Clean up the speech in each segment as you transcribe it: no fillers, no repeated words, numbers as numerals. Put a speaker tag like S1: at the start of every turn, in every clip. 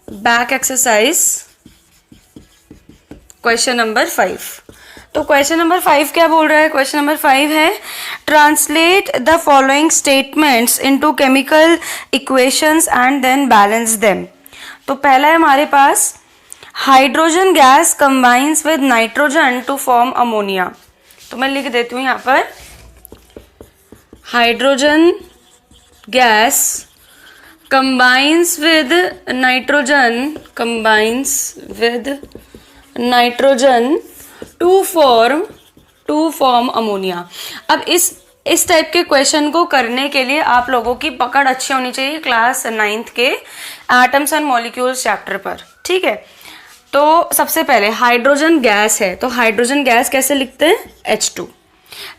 S1: Back exercise question number 5। तो question number 5 क्या बोल रहा है? क्वेश्चन नंबर 5 है translate the following statements into chemical equations and then balance them. तो पहला है हमारे पास hydrogen gas combines with nitrogen to form ammonia. तो मैं लिख देती हूँ यहाँ पर hydrogen gas combines with nitrogen to form ammonia. अब इस टाइप के क्वेश्चन को करने के लिए आप लोगों की पकड़ अच्छी होनी चाहिए क्लास 9th के एटम्स एंड मॉलिक्यूल्स चैप्टर पर, ठीक है। तो सबसे पहले हाइड्रोजन गैस है, तो हाइड्रोजन गैस कैसे लिखते हैं? H2।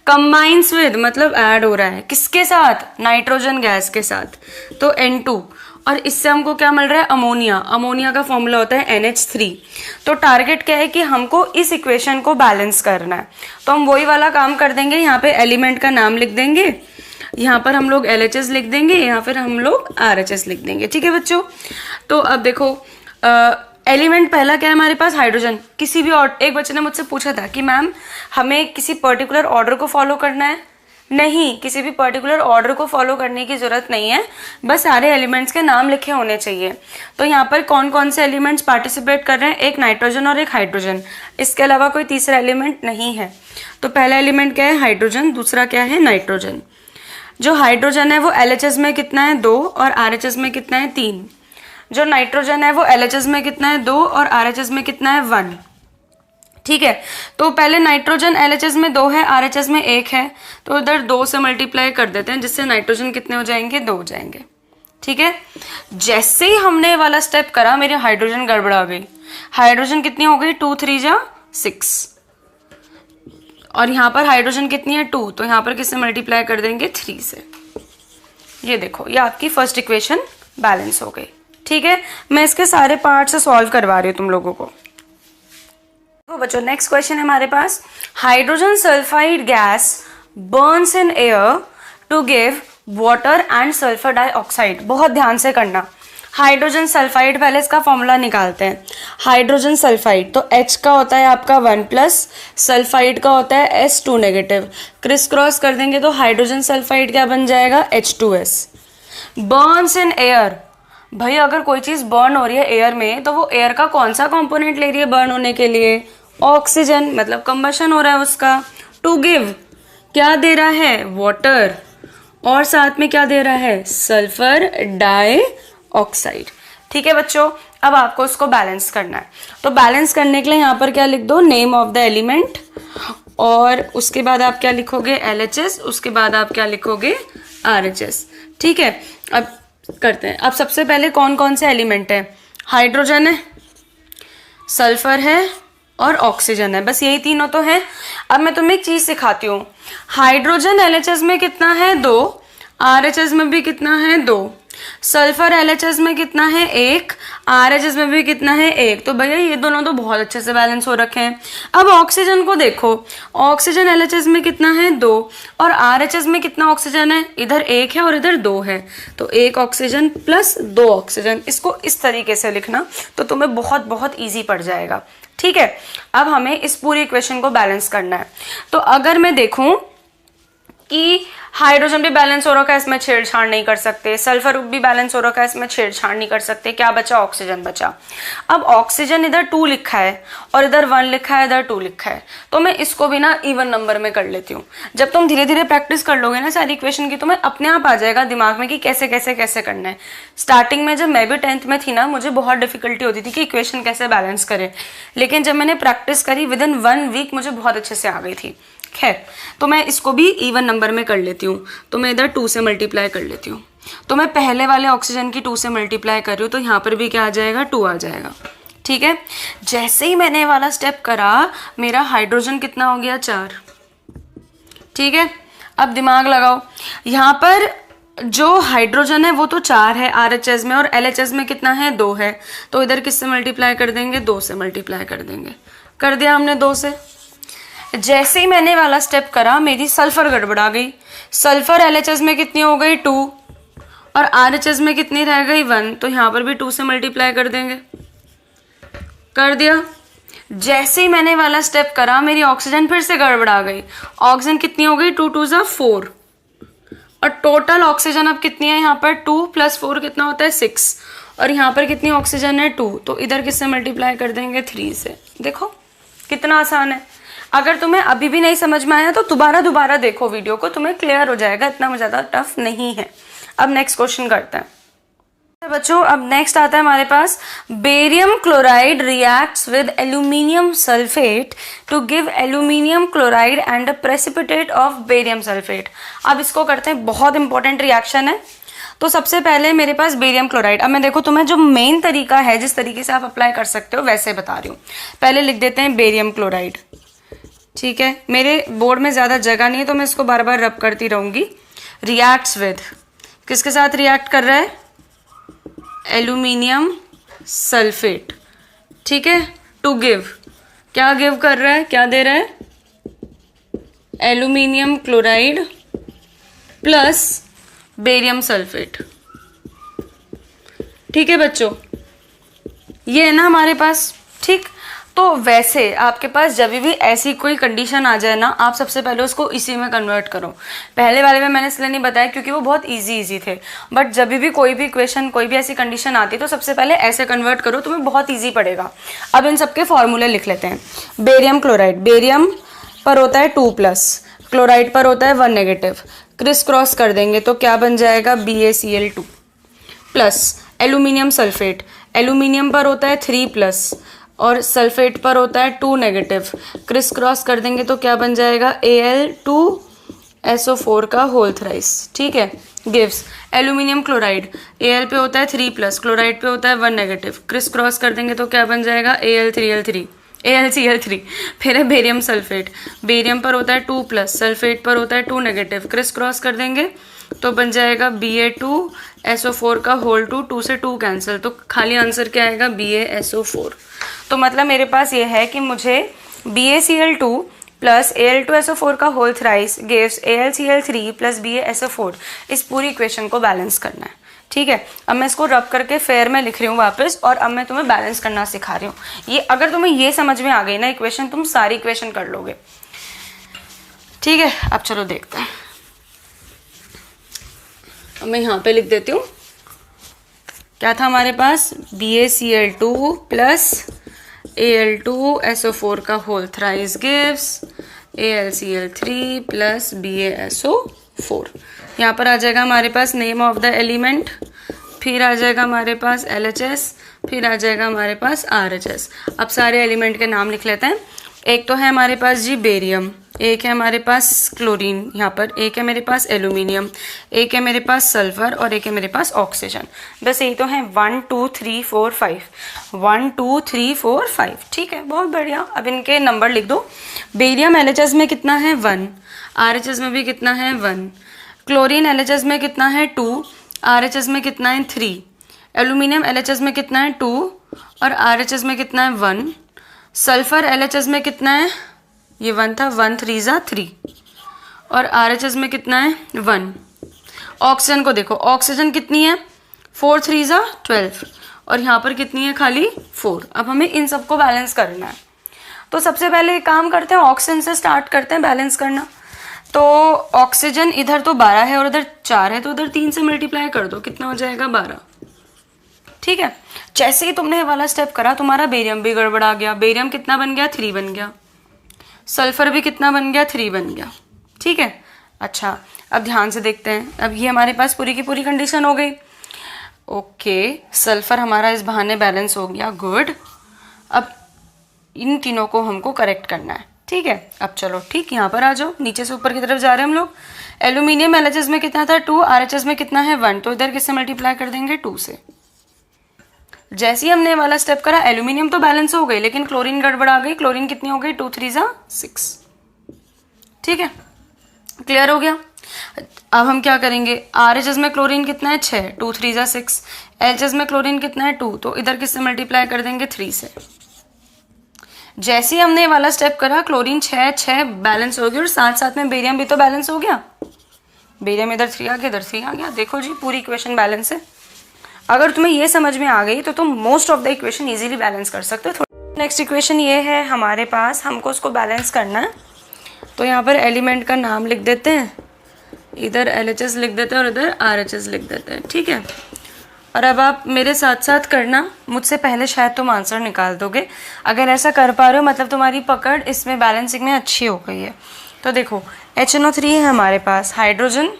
S1: कंबाइंस विद मतलब ऐड हो रहा है किसके साथ? नाइट्रोजन गैस के साथ, तो N2। और इससे हमको क्या मिल रहा है? अमोनिया। अमोनिया का फॉर्मूला होता है NH3। तो टारगेट क्या है कि हमको इस इक्वेशन को बैलेंस करना है। तो हम वही वाला काम कर देंगे, यहाँ पे एलिमेंट का नाम लिख देंगे, यहाँ पर हम लोग LHS लिख देंगे, यहाँ पर हम लोग RHS लिख देंगे, ठीक है बच्चों। तो अब देखो एलिमेंट पहला क्या है हमारे पास? हाइड्रोजन। किसी भी एक बच्चे ने मुझसे पूछा था कि मैम हमें किसी पर्टिकुलर ऑर्डर को फॉलो करना है? नहीं, किसी भी पर्टिकुलर ऑर्डर को फॉलो करने की जरूरत नहीं है, बस सारे एलिमेंट्स के नाम लिखे होने चाहिए। तो यहाँ पर कौन कौन से एलिमेंट्स पार्टिसिपेट कर रहे हैं? एक नाइट्रोजन और एक हाइड्रोजन, इसके अलावा कोई तीसरा एलिमेंट नहीं है। तो पहला एलिमेंट क्या है? हाइड्रोजन। दूसरा क्या है? नाइट्रोजन। जो हाइड्रोजन है वो LHS में कितना है? 2 और RHS में कितना है? 3। जो नाइट्रोजन है वो LHS में कितना है? 2 और RHS में कितना है? 1, ठीक है। तो पहले नाइट्रोजन LHS में 2 है, RHS में 1 है, तो इधर 2 से मल्टीप्लाई कर देते हैं, जिससे नाइट्रोजन कितने हो जाएंगे? 2 हो जाएंगे, ठीक है। जैसे ही हमने वाला स्टेप करा मेरी हाइड्रोजन गड़बड़ा गई। हाइड्रोजन कितनी हो गई? 2 3 जा 6, और यहाँ पर हाइड्रोजन कितनी है? 2, तो यहाँ पर किससे मल्टीप्लाई कर देंगे? 3 से। ये देखो, ये आपकी फर्स्ट इक्वेशन बैलेंस हो गई, ठीक है। मैं इसके सारे पार्ट से सॉल्व करवा रही हूँ तुम लोगों को। तो बच्चों नेक्स्ट क्वेश्चन है हमारे पास hydrogen sulphide gas burns in air to give water and sulphur dioxide. बहुत ध्यान से करना। हाइड्रोजन सल्फाइड, पहले इसका फॉर्मूला निकालते हैं। हाइड्रोजन सल्फाइड तो H का होता है आपका 1+, सल्फाइड का होता है S2 नेगेटिव। क्रिस क्रॉस कर देंगे तो हाइड्रोजन सल्फाइड क्या बन जाएगा? H2S। बर्न्स इन एयर, भाई अगर कोई चीज बर्न हो रही है एयर में तो वो एयर का कौन सा कंपोनेंट ले रही है बर्न होने के लिए? ऑक्सीजन, मतलब कंबशन हो रहा है उसका। टू गिव क्या दे रहा है? वाटर, और साथ में क्या दे रहा है? सल्फर डाइऑक्साइड, ठीक है बच्चों। अब आपको उसको बैलेंस करना है, तो बैलेंस करने के लिए यहाँ पर क्या लिख दो? नेम ऑफ द एलिमेंट, और उसके बाद आप क्या लिखोगे? LHS, उसके बाद आप क्या लिखोगे? RHS, ठीक है। अब करते हैं। अब सबसे पहले कौन कौन से एलिमेंट है? हाइड्रोजन है, सल्फर है और ऑक्सीजन है, बस यही तीनों तो है। अब मैं तुम्हें एक चीज सिखाती हूँ। हाइड्रोजन LHS में कितना है? 2, RHS में भी कितना है? 2, सल्फर LHS में कितना है? 1, RHS में भी कितना है? 1। तो भैया ये दोनों तो बहुत अच्छे से बैलेंस हो रखे हैं। अब ऑक्सीजन को देखो, ऑक्सीजन LHS में कितना है? 2, और RHS में कितना ऑक्सीजन है? इधर 1 है और इधर 2 है, तो 1 ऑक्सीजन प्लस 2 ऑक्सीजन। इसको इस तरीके से लिखना तो तुम्हें बहुत बहुत ईजी पड़ जाएगा, ठीक है। अब हमें इस पूरी इक्वेशन को बैलेंस करना है। तो अगर मैं देखूं कि हाइड्रोजन भी बैलेंस हो रखा है, इसमें छेड़छाड़ नहीं कर सकते, सल्फर भी बैलेंस हो रखा है, इसमें छेड़छाड़ नहीं कर सकते, क्या बचा? ऑक्सीजन बचा। अब ऑक्सीजन इधर 2 लिखा है और इधर 1 लिखा है, इधर 2 लिखा है, तो मैं इसको भी ना इवन नंबर में कर लेती हूँ। जब तुम धीरे धीरे प्रैक्टिस कर लोगे ना सारी इक्वेशन की, तो मैं अपने आप आ जाएगा दिमाग में कि कैसे कैसे कैसे करना है। स्टार्टिंग में जब मैं भी 10th में थी ना, मुझे बहुत डिफिकल्टी होती थी कि इक्वेशन कैसे बैलेंस करें, लेकिन जब मैंने प्रैक्टिस करी विदिन 1 वीक मुझे बहुत अच्छे से आ गई थी। खैर, तो मैं इसको भी इवन नंबर में कर लेती हूँ, तो मैं इधर 2 से मल्टीप्लाई कर लेती हूँ। तो मैं पहले वाले ऑक्सीजन की 2 से मल्टीप्लाई कर रही हूँ, तो यहाँ पर भी क्या आ जाएगा? 2 आ जाएगा, ठीक है। जैसे ही मैंने वाला स्टेप करा मेरा हाइड्रोजन कितना हो गया? 4, ठीक है। अब दिमाग लगाओ, यहाँ पर जो हाइड्रोजन है वो तो 4 है RHS में, और LHS में कितना है? 2 है, तो इधर किससे मल्टीप्लाई कर देंगे? 2 से मल्टीप्लाई कर देंगे। कर दिया हमने 2 से। जैसे ही मैंने वाला स्टेप करा मेरी सल्फर गड़बड़ा गई। सल्फर LHS में कितनी हो गई? 2, और RHS में कितनी रह गई 1, तो यहाँ पर भी 2 से मल्टीप्लाई कर देंगे। कर दिया। जैसे ही मैंने वाला स्टेप करा मेरी ऑक्सीजन फिर से गड़बड़ा गई। ऑक्सीजन कितनी हो गई, 2 2 ज़ा 4, और टोटल ऑक्सीजन अब कितनी है यहाँ पर 2 + 4 कितना होता है 6, और यहाँ पर कितनी ऑक्सीजन है 2, तो इधर किससे मल्टीप्लाई कर देंगे 3 से। देखो कितना आसान है। अगर तुम्हें अभी भी नहीं समझ में आया तो दोबारा देखो वीडियो को, तुम्हें क्लियर हो जाएगा, इतना ज़्यादा टफ नहीं है। अब नेक्स्ट क्वेश्चन करते हैं बच्चों। अब नेक्स्ट आता है हमारे पास, barium chloride reacts with aluminium sulphate to give aluminium chloride and a precipitate of barium sulphate. अब इसको करते हैं, बहुत इंपॉर्टेंट रिएक्शन है। तो सबसे पहले मेरे पास बेरियम क्लोराइड, अब मैं देखो तुम्हें जो मेन तरीका है जिस तरीके से आप अप्लाई कर सकते हो वैसे बता रही हूँ। पहले लिख देते हैं बेरियम क्लोराइड, ठीक है। मेरे बोर्ड में ज़्यादा जगह नहीं है तो मैं इसको बार बार रब करती रहूँगी। रिएक्ट्स विद, किसके साथ रिएक्ट कर रहा है, एल्यूमिनियम सल्फेट, ठीक है। टू गिव, क्या गिव कर रहा है, क्या दे रहा है, aluminium chloride plus barium sulphate, ठीक है बच्चों। ये है ना हमारे पास, ठीक। तो वैसे आपके पास जब भी ऐसी कोई कंडीशन आ जाए ना, आप सबसे पहले उसको इसी में कन्वर्ट करो। पहले वाले में मैंने इसलिए नहीं बताया क्योंकि वो बहुत इजी थे, बट जब भी कोई भी क्वेश्चन, कोई भी ऐसी कंडीशन आती है तो सबसे पहले ऐसे कन्वर्ट करो, तुम्हें बहुत ईजी पड़ेगा। अब इन सबके फॉर्मूले लिख लेते हैं। बेरियम क्लोराइड, बेरियम पर होता है 2+, क्लोराइड पर होता है 1-, क्रिस क्रॉस कर देंगे तो क्या बन जाएगा, BaCl2 plus aluminium sulphate, aluminium पर होता है 3+ और सल्फेट पर होता है 2-, क्रिस क्रॉस कर देंगे तो क्या बन जाएगा, Al2SO4 का होल थ्राइस, ठीक है। गिव्स एल्यूमिनियम क्लोराइड, Al पे होता है 3+, क्लोराइड पे होता है 1-, क्रिस क्रॉस कर देंगे तो क्या बन जाएगा, AlCl3, फिर है बेरियम सल्फेट, बेरियम पर होता है 2+, सल्फेट पर होता है 2-, क्रिस क्रॉस कर देंगे तो बन जाएगा Ba2SO4 का होल 2 से 2 कैंसिल, तो खाली आंसर क्या आएगा, BaSO4। तो मतलब मेरे पास ये है कि मुझे BaCl2 प्लस Al2SO4 का whole thrice gives AlCl3 plus BaSO4, इस पूरी इक्वेशन को बैलेंस करना है, ठीक है। अब मैं इसको रब करके फेयर में लिख रही हूँ वापस, और अब मैं तुम्हें बैलेंस करना सिखा रही हूँ। ये अगर तुम्हें ये समझ में आ गई ना इक्वेशन, तुम सारी इक्वेशन कर लोगे, ठीक है। अब चलो देखते हैं। अब मैं यहाँ पे लिख देती हूँ, क्या था हमारे पास, BaCl2 प्लस Al2SO4 का whole thrice gives AlCl3 plus BaSO4। यहाँ पर आ जाएगा हमारे पास नेम ऑफ द एलिमेंट, फिर आ जाएगा हमारे पास LHS, फिर आ जाएगा हमारे पास RHS। अब सारे एलिमेंट के नाम लिख लेते हैं। एक तो है हमारे पास जी बेरियम, एक है हमारे पास क्लोरीन, यहाँ पर एक है मेरे पास एल्यूमिनियम, एक है मेरे पास सल्फर और एक है मेरे पास ऑक्सीजन। बस यही तो है 1 2 3 4 5, 1 2 3 4 5, ठीक है, बहुत बढ़िया। अब इनके नंबर लिख दो। बेरियम LHS में कितना है 1, RHS में भी कितना है 1, क्लोरीन LHS में कितना है 2, RHS में कितना है 3, एल्यूमिनियम LHS में कितना है 2 और RHS में कितना है 1, सल्फर LHS में कितना है, ये 1 था, 1 3 ज़ा 3 और RHS में कितना है 1। ऑक्सीजन को देखो, ऑक्सीजन कितनी है 4 3 ज़ा 12 और यहाँ पर कितनी है खाली 4। अब हमें इन सबको बैलेंस करना है, तो सबसे पहले एक काम करते हैं, ऑक्सीजन से स्टार्ट करते हैं बैलेंस करना। तो ऑक्सीजन इधर तो 12 है और उधर 4 है, तो उधर 3 से मल्टीप्लाई कर दो, कितना हो जाएगा 12, ठीक है। जैसे ही तुमने ये वाला स्टेप करा तुम्हारा बेरियम भी गड़बड़ा गया। बेरियम कितना बन गया 3 बन गया, सल्फर भी कितना बन गया 3 बन गया, ठीक है। अच्छा अब ध्यान से देखते हैं, अब ये हमारे पास पूरी की पूरी कंडीशन हो गई। ओके सल्फर हमारा इस बहाने बैलेंस हो गया, गुड। अब इन तीनों को हमको करेक्ट करना है, ठीक है। अब चलो ठीक, यहाँ पर आ जाओ, नीचे से ऊपर की तरफ जा रहे हैं हम लोग। एल्यूमिनियम LHS में कितना था 2, RHS में कितना है 1, तो इधर किससे मल्टीप्लाई कर देंगे 2 से। जैसे ही हमने वाला स्टेप करा एल्यूमिनियम तो बैलेंस हो गई, लेकिन क्लोरीन गड़बड़ा गई। क्लोरीन कितनी हो गई 2 3 ज़ा 6, ठीक है, क्लियर हो गया। अब हम क्या करेंगे, RHS में क्लोरीन कितना है 6, 2 3 ज़ा 6, LHS में क्लोरीन कितना है 2, तो इधर किससे मल्टीप्लाई कर देंगे 3 से। जैसे ही हमने वाला स्टेप करा क्लोरीन 6 6 बैलेंस हो गया और साथ साथ में बेरियम भी तो बैलेंस हो गया, बेरियम इधर 3 आ गया, इधर 3 आ गया। देखो जी पूरी इक्वेशन बैलेंस है। अगर तुम्हें ये समझ में आ गई तो तुम most of the equation easily balance कर सकते हो। नेक्स्ट इक्वेशन ये है हमारे पास, हमको उसको बैलेंस करना है। तो यहाँ पर एलिमेंट का नाम लिख देते हैं, इधर LHS लिख देते हैं और इधर RHS लिख देते हैं, ठीक है। और अब आप मेरे साथ साथ करना, मुझसे पहले शायद तुम आंसर निकाल दोगे। अगर ऐसा कर पा रहे हो मतलब तुम्हारी पकड़ इसमें बैलेंसिंग में अच्छी हो गई है। तो देखो HNO3 है हमारे पास, hydrogen,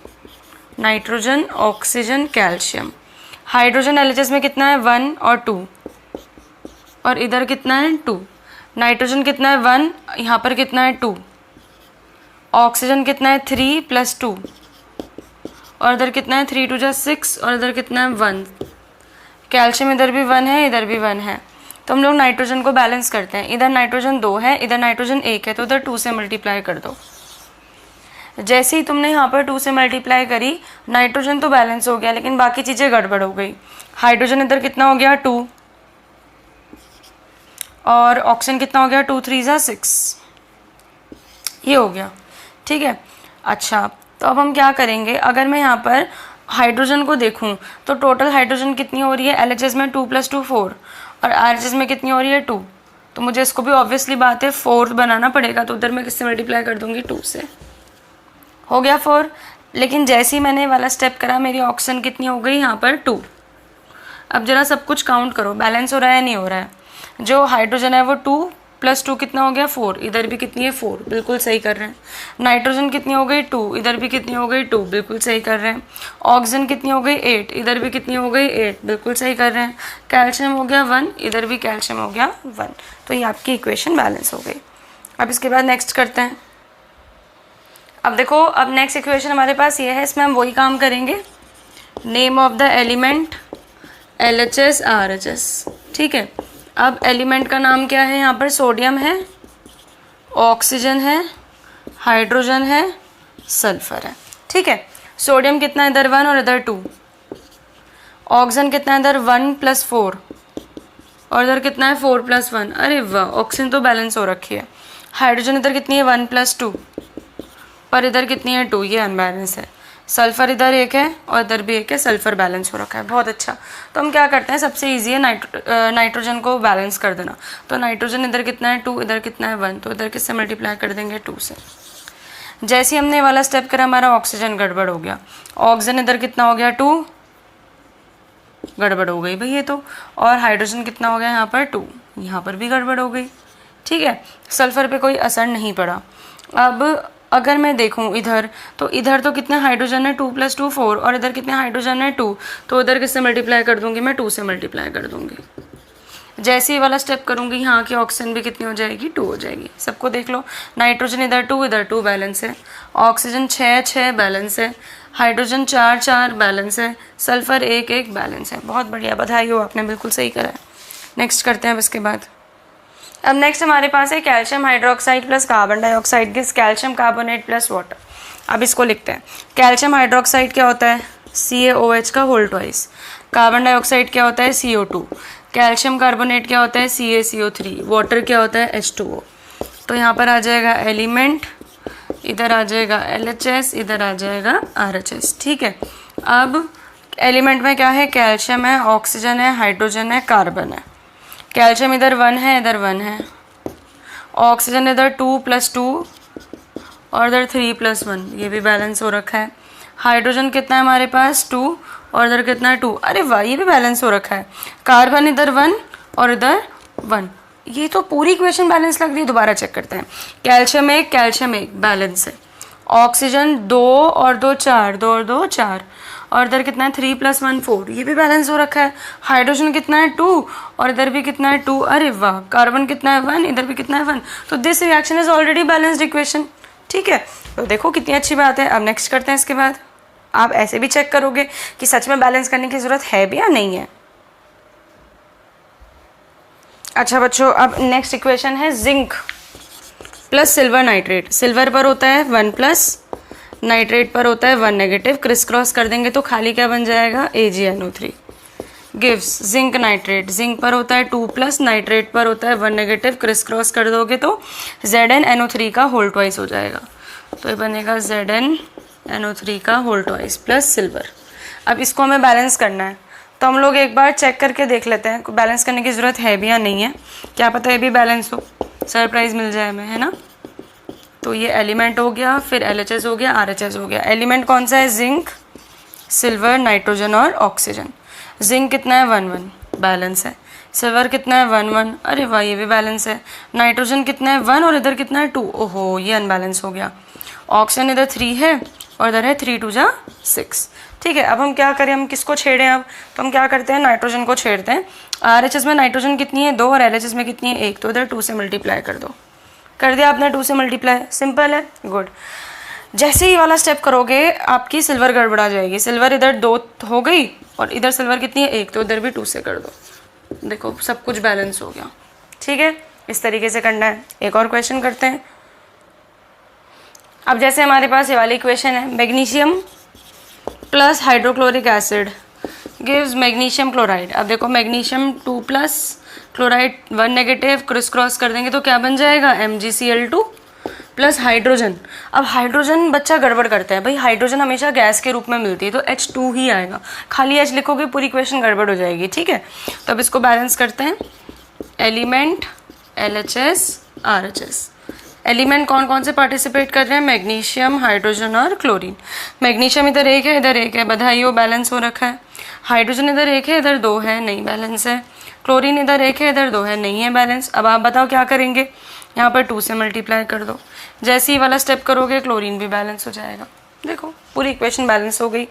S1: nitrogen, oxygen, calcium. Hydrogen LHS में कितना है 1 और 2, और इधर कितना है 2। नाइट्रोजन कितना है 1, यहाँ पर कितना है 2। ऑक्सीजन कितना है 3 + 2, और इधर कितना है 3 × 2 = 6, और इधर कितना है 1। कैल्शियम इधर भी 1 है, इधर भी 1 है। तो हम लोग नाइट्रोजन को बैलेंस करते हैं। इधर नाइट्रोजन 2 है, इधर नाइट्रोजन 1 है, तो इधर 2 से मल्टीप्लाई कर दो। जैसे ही तुमने यहाँ पर 2 से मल्टीप्लाई करी, नाइट्रोजन तो बैलेंस हो गया, लेकिन बाकी चीज़ें गड़बड़ हो गई। हाइड्रोजन इधर कितना हो गया 2, और ऑक्सीजन कितना हो गया 2 × 3 = 6, ये हो गया, ठीक है। अच्छा तो अब हम क्या करेंगे, अगर मैं यहाँ पर हाइड्रोजन को देखूँ तो टोटल हाइड्रोजन कितनी हो रही है, LHS में 2 + 2 4, और RHS में कितनी हो रही है 2। तो मुझे इसको भी ऑब्वियसली बात है 4 बनाना पड़ेगा, तो उधर मैं किससे मल्टीप्लाई कर दूंगी 2 से, हो गया 4। लेकिन जैसे ही मैंने वाला स्टेप करा मेरी ऑक्सीजन कितनी हो गई यहाँ पर 2। अब जरा सब कुछ काउंट करो, बैलेंस हो रहा है नहीं हो रहा है। जो हाइड्रोजन है वो 2 + 2 कितना हो गया 4, इधर भी कितनी है 4, बिल्कुल सही कर रहे हैं। नाइट्रोजन कितनी हो गई 2, इधर भी कितनी हो गई 2, बिल्कुल सही कर रहे हैं। ऑक्सीजन कितनी हो गई 8, इधर भी कितनी हो गई 8, बिल्कुल सही कर रहे हैं। कैल्शियम हो गया 1, इधर भी कैल्शियम हो गया 1। तो ये आपकी इक्वेशन बैलेंस हो गई। अब इसके बाद नेक्स्ट करते हैं। अब देखो, अब नेक्स्ट इक्वेशन हमारे पास ये है, इसमें हम वही काम करेंगे। Name of the element LHS RHS, ठीक है। अब एलिमेंट का नाम क्या है, यहाँ पर सोडियम है, ऑक्सीजन है, हाइड्रोजन है, सल्फर है, ठीक है। सोडियम कितना है इधर 1 और इधर 2। ऑक्सीजन कितना है इधर 1 + 4, और इधर कितना है 4 + 1। अरे वाह, ऑक्सीजन तो बैलेंस हो रखी है। हाइड्रोजन इधर कितनी है 1 + 2, पर इधर कितनी है 2, ये अनबैलेंस है। सल्फर इधर 1 है और इधर भी 1 है, सल्फर बैलेंस हो रखा है, बहुत अच्छा। तो हम क्या करते हैं, सबसे इजी है नाइट्रोजन को बैलेंस कर देना। तो नाइट्रोजन इधर कितना है 2, इधर कितना है 1, तो इधर किससे मल्टीप्लाई कर देंगे 2 से। जैसे ही हमने वाला स्टेप करा हमारा ऑक्सीजन गड़बड़ हो गया। ऑक्सीजन इधर कितना हो गया 2, गड़बड़ हो गई भाई ये तो। और हाइड्रोजन कितना हो गया यहाँ पर 2, यहाँ पर भी गड़बड़ हो गई, ठीक है। सल्फर पे कोई असर नहीं पड़ा। अब अगर मैं देखूं इधर तो कितने हाइड्रोजन है 2 + 2 4, और इधर कितने हाइड्रोजन है 2, तो इधर किससे मल्टीप्लाई कर दूंगी मैं 2 से मल्टीप्लाई कर दूंगी। जैसे ही वाला स्टेप करूंगी यहाँ की ऑक्सीजन भी कितनी हो जाएगी 2 हो जाएगी। सबको देख लो, नाइट्रोजन इधर 2 बैलेंस है, ऑक्सीजन 6 बैलेंस है, हाइड्रोजन 4 बैलेंस है, सल्फर 1 बैलेंस है। बहुत बढ़िया, बधाई हो, आपने बिल्कुल सही करा है। नेक्स्ट करते हैं अब इसके बाद। अब नेक्स्ट हमारे पास है calcium hydroxide plus carbon dioxide gives calcium carbonate plus water. अब इसको लिखते हैं। कैल्शियम हाइड्रोक्साइड क्या होता है, CaOH का होल ट्वाइस। कार्बन डाइऑक्साइड क्या होता है, CO2। कैल्शियम कार्बोनेट क्या होता है, CaCO3। वाटर क्या होता है, H2O। तो यहाँ पर आ जाएगा एलिमेंट, इधर आ जाएगा LHS, इधर आ जाएगा RHS, ठीक है। अब एलिमेंट में क्या है, कैल्शियम है, ऑक्सीजन है, हाइड्रोजन है, कार्बन है। कैल्शियम इधर 1 है, इधर 1 है। ऑक्सीजन इधर 2 + 2 और इधर 3 + 1, ये भी बैलेंस हो रखा है। हाइड्रोजन कितना है हमारे पास 2, और इधर कितना है 2। अरे वाह, ये भी बैलेंस हो रखा है। कार्बन इधर 1 और इधर 1, ये तो पूरी इक्वेशन बैलेंस लग रही है। दोबारा चेक करते हैं। कैल्शियम 1 बैलेंस है। ऑक्सीजन 2 और 2 4, 2 और 2 4, और इधर कितना है 3 + 1 4, ये भी बैलेंस हो रखा है। हाइड्रोजन कितना है 2 और इधर भी कितना है 2। अरे वाह, कार्बन कितना है 1, इधर भी कितना है 1। तो this reaction is already balanced equation, ठीक है। तो देखो कितनी अच्छी बात है। अब नेक्स्ट करते हैं इसके बाद। आप ऐसे भी चेक करोगे कि सच में बैलेंस करने की जरूरत है भी या नहीं है। अच्छा बच्चों, अब नेक्स्ट इक्वेशन है zinc plus silver nitrate. Silver पर होता है 1+, नाइट्रेट पर होता है 1-। क्रिस क्रॉस कर देंगे तो खाली क्या बन जाएगा, AgNO3 gives zinc nitrate. Zinc पर होता है 2+, नाइट्रेट पर होता है 1-। क्रिस क्रॉस कर दोगे तो ZnNO3 का होल ट्वाइस हो जाएगा। तो ये बनेगा ZnNO3 NO3 का होल ट्वाइस प्लस सिल्वर। अब इसको हमें बैलेंस करना है, तो हम लोग एक बार चेक करके देख लेते हैं बैलेंस करने की ज़रूरत है भी या नहीं है। क्या पता ये भी बैलेंस हो, सरप्राइज मिल जाए हमें, है ना। तो ये एलिमेंट हो गया, फिर LHS हो गया, RHS हो गया। एलिमेंट कौन सा है? जिंक, सिल्वर, नाइट्रोजन और ऑक्सीजन। जिंक कितना है? 1 1, बैलेंस है। सिल्वर कितना है? 1 1, अरे वाह ये भी बैलेंस है। नाइट्रोजन कितना है? 1 और इधर कितना है? 2, ओहो ये अनबैलेंस हो गया। ऑक्सीजन इधर 3 है और इधर है 3 2 जा 6। ठीक है, अब हम क्या करें, हम किसको छेड़ें अब? तो हम क्या करते हैं, नाइट्रोजन को छेड़ते हैं। RHS में नाइट्रोजन कितनी है? 2 और LHS में कितनी है? 1, तो इधर 2 से मल्टीप्लाई कर दो। कर दिया आपने 2 से मल्टीप्लाई, सिंपल है, गुड। जैसे ही वाला स्टेप करोगे आपकी सिल्वर गड़बड़ा जाएगी। सिल्वर इधर 2 हो गई और इधर सिल्वर कितनी है? 1, तो इधर भी 2 से कर दो। देखो सब कुछ बैलेंस हो गया। ठीक है, इस तरीके से करना है। एक और क्वेश्चन करते हैं। अब जैसे हमारे पास ये वाली इक्वेशन है, magnesium plus hydrochloric acid gives magnesium chloride. अब देखो magnesium 2 plus chloride 1 negative, criss cross कर देंगे तो क्या बन जाएगा? MgCl2 plus hydrogen. अब हाइड्रोजन बच्चा गड़बड़ करता है भाई, हाइड्रोजन हमेशा गैस के रूप में मिलती है तो H2 ही आएगा। खाली H लिखोगे पूरी इक्वेशन गड़बड़ हो जाएगी। ठीक है, तो अब इसको बैलेंस करते हैं। Element LHS RHS। एलिमेंट कौन कौन से पार्टिसिपेट कर रहे हैं? मैग्नीशियम, हाइड्रोजन और क्लोरीन। मैग्नीशियम इधर 1 है, इधर 1 है, बधाई हो, बैलेंस हो रखा है। हाइड्रोजन इधर 1 है, इधर 2 है, नहीं बैलेंस है। क्लोरीन इधर 1 है, इधर 2 है, नहीं है बैलेंस। अब आप बताओ क्या करेंगे? यहाँ पर 2 से मल्टीप्लाई कर दो। जैसे ही वाला स्टेप करोगे क्लोरीन भी बैलेंस हो जाएगा। देखो पूरी इक्वेशन बैलेंस हो गई।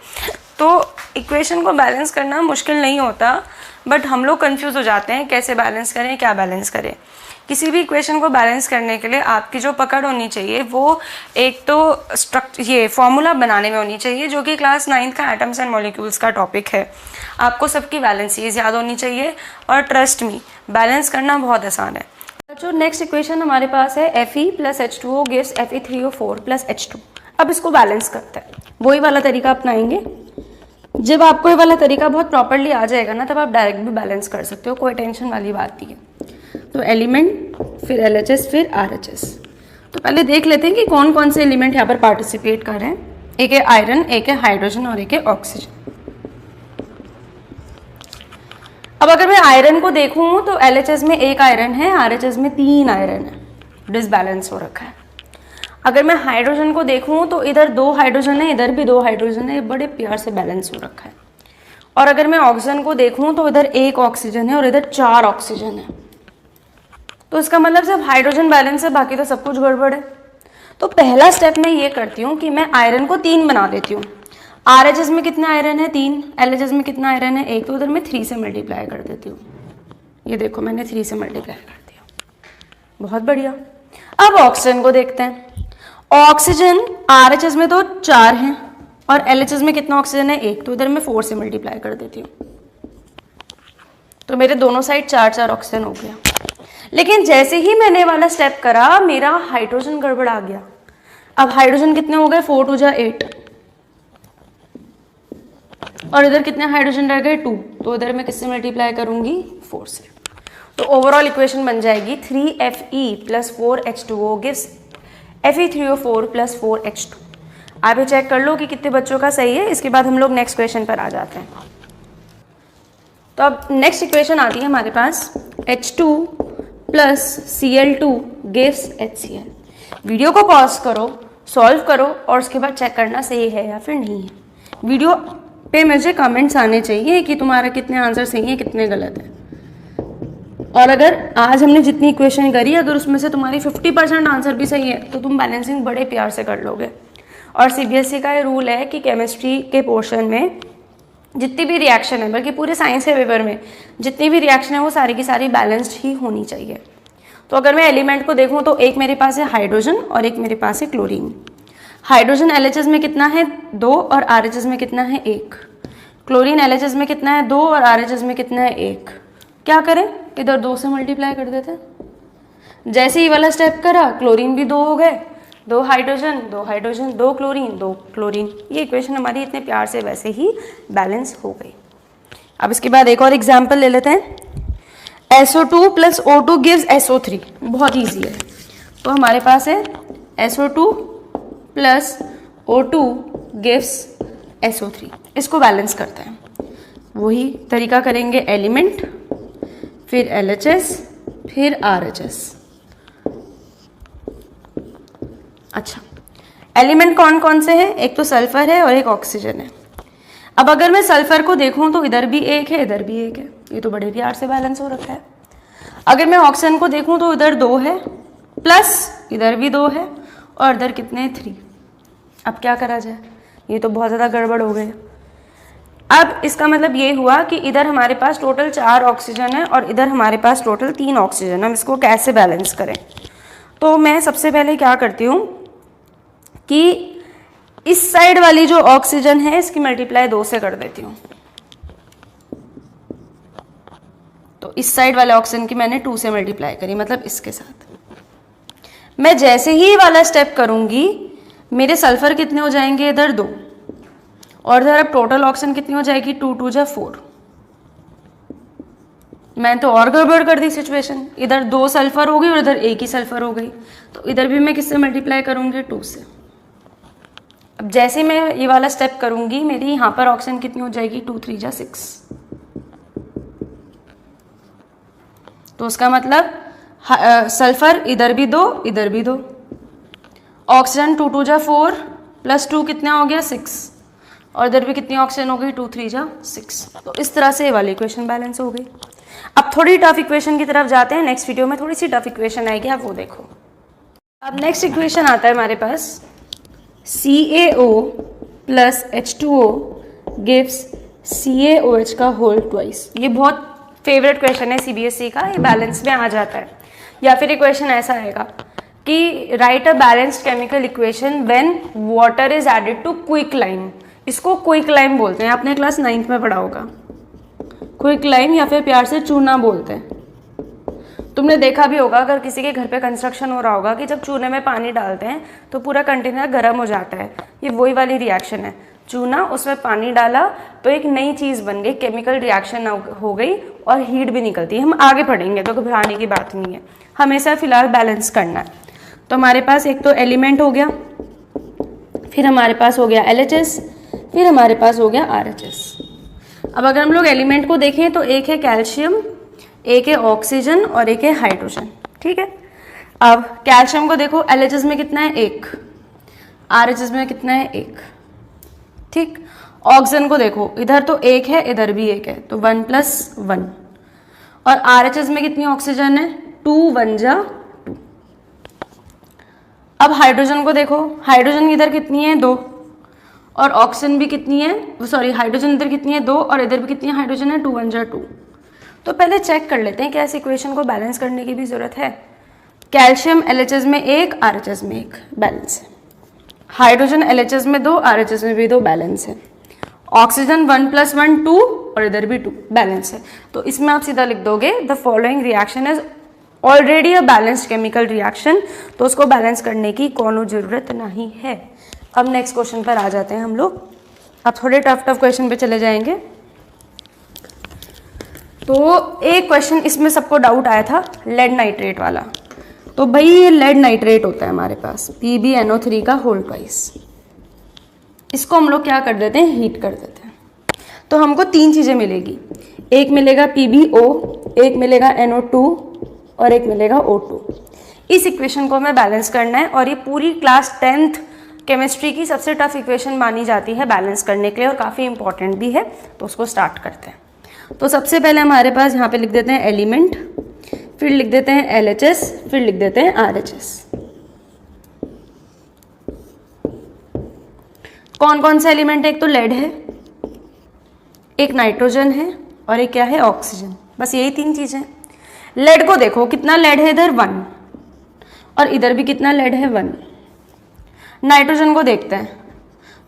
S1: तो इक्वेशन को बैलेंस करना मुश्किल नहीं होता, बट हम लोग कंफ्यूज हो जाते हैं कैसे बैलेंस करें, क्या बैलेंस करें। किसी भी इक्वेशन को बैलेंस करने के लिए आपकी जो पकड़ होनी चाहिए वो एक तो ये फॉर्मूला बनाने में होनी चाहिए, जो कि क्लास 9 का एटम्स एंड मॉलिक्यूल्स का टॉपिक है। आपको सबकी वैलेंसीज याद होनी चाहिए और ट्रस्ट मी बैलेंस करना बहुत आसान है। जो नेक्स्ट इक्वेशन हमारे पास है Fe plus H2O gives Fe3O4 plus H2। अब इसको बैलेंस करते हैं, वही वाला तरीका अपनाएंगे। जब आपको ये वाला तरीका बहुत प्रॉपरली आ जाएगा ना, तब आप डायरेक्ट भी बैलेंस कर सकते हो, कोई टेंशन वाली बात नहीं है। तो एलिमेंट, फिर LHS, फिर RHS। तो पहले देख लेते हैं कि कौन कौन से एलिमेंट यहाँ पर पार्टिसिपेट कर रहे हैं। एक है आयरन, एक है हाइड्रोजन और एक है ऑक्सीजन। अब अगर मैं आयरन को देखूं तो LHS में 1 आयरन है, RHS में 3 आयरन है, डिसबैलेंस हो रखा है। अगर मैं हाइड्रोजन को देखूं तो इधर 2 हाइड्रोजन है, इधर भी 2 हाइड्रोजन है, बड़े प्यार से बैलेंस हो रखा है। और अगर मैं ऑक्सीजन को देखूं तो इधर 1 ऑक्सीजन है और इधर 4 ऑक्सीजन है। तो इसका मतलब सिर्फ हाइड्रोजन बैलेंस है, बाकी तो सब कुछ गड़बड़ है। तो पहला स्टेप मैं ये करती हूँ कि मैं आयरन को 3 बना देती हूँ। RHS में कितना आयरन है? 3। LHS में कितना आयरन है? 1। तो उधर मैं 3 से मल्टीप्लाई कर देती हूँ। ये देखो मैंने 3 से मल्टीप्लाई कर दिया, बहुत बढ़िया। अब ऑक्सीजन को देखते हैं। ऑक्सीजन RHS में तो 4 हैं और LHS में कितना ऑक्सीजन है? 1। तो उधर मैं 4 से मल्टीप्लाई कर देती हूँ, तो मेरे दोनों साइड 4 ऑक्सीजन हो गया। लेकिन जैसे ही मैंने वाला स्टेप करा मेरा हाइड्रोजन गड़बड़ आ गया। अब हाइड्रोजन कितने हो गए? 4 2 जा 8 और इधर कितने हाइड्रोजन रह गए? 2। तो इधर मैं किससे मल्टीप्लाई करूंगी? 4 से। तो ओवरऑल इक्वेशन बन जाएगी 3Fe plus 4H2O gives Fe3O4 plus 4H2। आप ये चेक कर लो कि कितने बच्चों का सही है। इसके बाद हम लोग नेक्स्ट क्वेश्चन पर आ जाते हैं। तो अब नेक्स्ट इक्वेशन आती है हमारे पास H2 plus Cl2 gives HCl। Video को पॉज करो, सॉल्व करो और उसके बाद चेक करना सही है या फिर नहीं है। वीडियो पे मुझे कमेंट्स आने चाहिए कि तुम्हारा कितने आंसर सही है, कितने गलत है। और अगर आज हमने जितनी इक्वेशन करी अगर उसमें से तुम्हारी 50% आंसर भी सही है तो तुम बैलेंसिंग बड़े प्यार से कर लोगे। और CBSE का ये रूल है कि केमिस्ट्री के पोर्शन में जितनी भी रिएक्शन है, बल्कि पूरे साइंस के पेपर में जितनी भी रिएक्शन है वो सारी की सारी बैलेंस्ड ही होनी चाहिए। तो अगर मैं एलिमेंट को देखूँ तो एक मेरे पास है हाइड्रोजन और एक मेरे पास है क्लोरीन। हाइड्रोजन LHS में कितना है? 2 और RHS में कितना है? 1। क्लोरीन LHS में कितना है? 2 और RHS में कितना है? 1। क्या करें? इधर 2 से मल्टीप्लाई कर देते हैं। जैसे ही वाला स्टेप करा क्लोरीन भी 2 हो गए, 2 हाइड्रोजन 2 हाइड्रोजन 2 क्लोरीन 2 क्लोरीन। ये इक्वेशन हमारी इतने प्यार से वैसे ही बैलेंस हो गई। अब इसके बाद एक और एग्जाम्पल ले लेते हैं। SO2 plus O2 gives SO3। बहुत ईजी है। तो हमारे पास है SO2 plus O2 gives SO3। इसको बैलेंस करते हैं, वही तरीका करेंगे, एलिमेंट फिर LHS फिर RHS। अच्छा, एलिमेंट कौन कौन से हैं? एक तो सल्फर है और एक ऑक्सीजन है। अब अगर मैं सल्फर को देखूं तो इधर भी एक है, इधर भी एक है, ये तो बड़े प्यार से बैलेंस हो रखा है। अगर मैं ऑक्सीजन को देखूं तो इधर 2 है, प्लस इधर भी 2 है, और इधर कितने हैं? 3। अब क्या करा जाए, ये तो बहुत ज़्यादा गड़बड़ हो गई। अब इसका मतलब ये हुआ कि इधर हमारे पास टोटल 4 ऑक्सीजन है और इधर हमारे पास टोटल 3 ऑक्सीजन। हम इसको कैसे बैलेंस करें? तो मैं सबसे पहले क्या करती हूँ कि इस साइड वाली जो ऑक्सीजन है इसकी मल्टीप्लाई 2 से कर देती हूँ। तो इस साइड वाले ऑक्सीजन की मैंने 2 से मल्टीप्लाई करी, मतलब इसके साथ। मैं जैसे ही वाला स्टेप करूंगी मेरे सल्फर कितने हो जाएंगे? इधर 2, और इधर अब टोटल ऑक्सीजन कितनी हो जाएगी? 2 2 जा 4। मैं तो और गड़बड़ कर दी सिचुएशन, इधर 2 सल्फर हो गई और इधर 1 ही सल्फर हो गई। तो इधर भी मैं किससे मल्टीप्लाई करूंगी? 2 से। अब जैसे मैं ये वाला स्टेप करूंगी मेरी यहाँ पर ऑक्सीजन कितनी हो जाएगी? 2 3 जा 6। तो उसका मतलब सल्फर इधर भी 2, इधर भी 2। ऑक्सीजन 2 2 जा 4 प्लस 2 कितना हो गया? 6। और इधर भी कितनी ऑक्सीजन हो गई? 2 3 जा 6। तो इस तरह से ये वाली इक्वेशन बैलेंस हो गई। अब थोड़ी टफ इक्वेशन की तरफ जाते हैं। नेक्स्ट वीडियो में थोड़ी सी टफ इक्वेशन आएगी, आप वो देखो। अब नेक्स्ट इक्वेशन आता है हमारे पास, CaO plus H2O gives CaOH का होल ट्वाइस। ये बहुत फेवरेट क्वेश्चन है CBSE का, ये बैलेंस में आ जाता है। या फिर इक्वेशन ऐसा आएगा कि write a balanced chemical equation when water is added to quicklime. इसको क्विकलाइम बोलते हैं, आपने क्लास 9th में पढ़ा होगा। क्विकलाइम या फिर प्यार से चूना बोलते हैं। तुमने देखा भी होगा अगर किसी के घर पे कंस्ट्रक्शन हो रहा होगा कि जब चूने में पानी डालते हैं तो पूरा कंटेनर गर्म हो जाता है। ये वही वाली रिएक्शन है, चूना उसमें पानी डाला तो एक नई चीज़ बन गई, केमिकल रिएक्शन हो गई और हीट भी निकलती है। हम आगे पढ़ेंगे तो घबराने की बात नहीं है, हमेशा फिलहाल बैलेंस करना है। तो हमारे पास एक तो एलिमेंट हो गया, फिर हमारे पास हो गया LHS, फिर हमारे पास हो गया RHS। अब अगर हम लोग एलिमेंट को देखें तो एक है कैल्शियम, एक है ऑक्सीजन और एक है हाइड्रोजन। ठीक है, अब कैल्शियम को देखो LHS में कितना है? 1। RHS में कितना है? 1। ठीक, ऑक्सीजन को देखो इधर तो 1 है, इधर भी 1 है, तो 1 + 1। और RHS में कितनी ऑक्सीजन है? 2 1 जा 2। अब हाइड्रोजन को देखो, हाइड्रोजन इधर कितनी है? 2, और ऑक्सीजन भी कितनी है, सॉरी हाइड्रोजन इधर कितनी है? 2, और इधर भी कितनी है हाइड्रोजन है? 2 1 जा 2। तो पहले चेक कर लेते हैं क्या इस इक्वेशन को बैलेंस करने की भी जरूरत है। कैल्शियम LHS में 1, RHS में 1, बैलेंस है। हाइड्रोजन LHS में 2, RHS में भी 2, बैलेंस है। ऑक्सीजन 1 + 1 2 और इधर भी 2, बैलेंस है। तो इसमें आप सीधा लिख दोगे the following reaction is already a balanced chemical reaction. तो उसको बैलेंस करने की कोनो जरूरत नहीं है। अब नेक्स्ट क्वेश्चन पर आ जाते हैं हम लोग। अब थोड़े टफ क्वेश्चन पे चले जाएंगे। तो एक क्वेश्चन इसमें सबको डाउट आया था, लेड नाइट्रेट वाला। तो भाई ये लेड नाइट्रेट होता है हमारे पास PbNO3 का होल ट्वाइस। इसको हम लोग क्या कर देते हैं? हीट कर देते हैं। तो हमको 3 चीज़ें मिलेगी, एक मिलेगा PbO, एक मिलेगा NO2 और एक मिलेगा O2। इस इक्वेशन को हमें बैलेंस करना है और ये पूरी क्लास 10th केमिस्ट्री की सबसे टफ इक्वेशन मानी जाती है बैलेंस करने के लिए और काफ़ी इंपॉर्टेंट भी है। तो उसको स्टार्ट करते हैं। तो सबसे पहले हमारे पास यहाँ पे लिख देते हैं एलिमेंट, फिर लिख देते हैं LHS, फिर लिख देते हैं RHS। कौन कौन से एलिमेंट है? एक तो लेड है, एक नाइट्रोजन है और एक क्या है? ऑक्सीजन। बस यही 3 चीजें। लेड को देखो कितना लेड है, इधर 1 और इधर भी कितना लेड है? 1। नाइट्रोजन को देखते हैं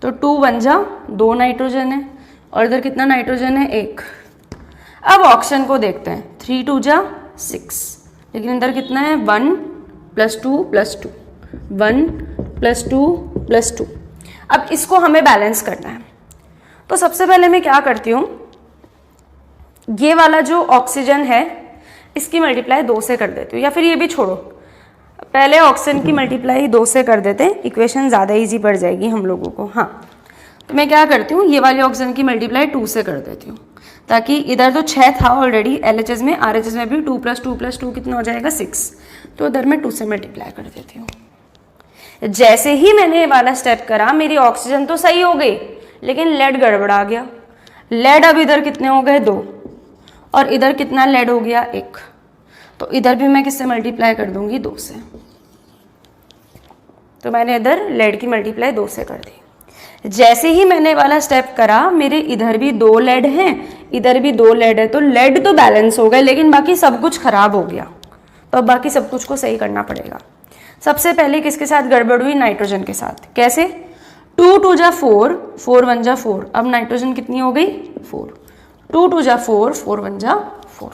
S1: तो 2 1 जा 2 नाइट्रोजन है और इधर कितना नाइट्रोजन है? 1। अब ऑक्सीजन को देखते हैं, 3 2 जा 6, लेकिन इधर कितना है? 1 + 2 + 2, 1 + 2 + 2। अब इसको हमें बैलेंस करना है। तो सबसे पहले मैं क्या करती हूँ, ये वाला जो ऑक्सीजन है इसकी मल्टीप्लाई 2 से कर देती हूँ, या फिर ये भी छोड़ो, पहले ऑक्सीजन की मल्टीप्लाई 2 से कर देते हैं, इक्वेशन ज़्यादा इजी पड़ जाएगी हम लोगों को। हाँ, तो मैं क्या करती हूँ, ये वाली ऑक्सीजन की मल्टीप्लाई 2 से कर देती हूँ, ताकि इधर तो 6 था ऑलरेडी LHS में, RHS में भी 2 + 2 + 2 कितना हो जाएगा 6, तो इधर मैं 2 से मल्टीप्लाई कर देती हूँ। जैसे ही मैंने ये वाला स्टेप करा, मेरी ऑक्सीजन तो सही हो गई, लेकिन लेड गड़बड़ा गया। लेड अब इधर कितने हो गए 2, और इधर कितना लेड हो गया 1, तो इधर भी मैं किससे मल्टीप्लाई कर दूंगी 2 से। तो मैंने इधर लेड की मल्टीप्लाई 2 से कर दी। जैसे ही मैंने वाला स्टेप करा, मेरे इधर भी 2 लेड हैं, इधर भी 2 लेड है, तो लेड तो बैलेंस हो गए, लेकिन बाकी सब कुछ खराब हो गया। तो अब बाकी सब कुछ को सही करना पड़ेगा। सबसे पहले किसके साथ गड़बड़ हुई, नाइट्रोजन के साथ। कैसे, 2 × 2 = 4, 4 × 1 = 4, अब नाइट्रोजन कितनी हो गई 4, 2 × 2 = 4, 4 × 1 = 4,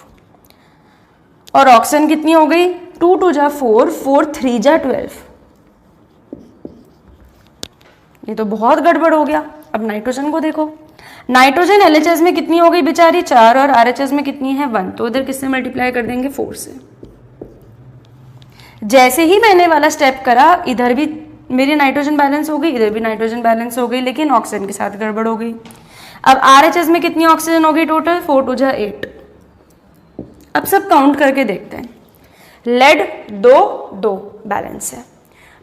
S1: और ऑक्सीजन कितनी हो गई 2 × 2 = 4, 4 × 3 = 12। ये तो बहुत गड़बड़ हो गया। अब नाइट्रोजन को देखो, नाइट्रोजन LHS में कितनी हो गई बेचारी 4, और RHS में कितनी है 1, तो इधर किससे मल्टीप्लाई कर देंगे 4 से। जैसे ही मैंने वाला स्टेप करा, इधर भी मेरी नाइट्रोजन बैलेंस हो गई, इधर भी नाइट्रोजन बैलेंस हो गई, लेकिन ऑक्सीजन के साथ गड़बड़ हो गई। अब RHS में कितनी ऑक्सीजन हो गई टोटल, 4 × 2 = 8। अब सब काउंट करके देखते हैं। लेड 2 2 बैलेंस है,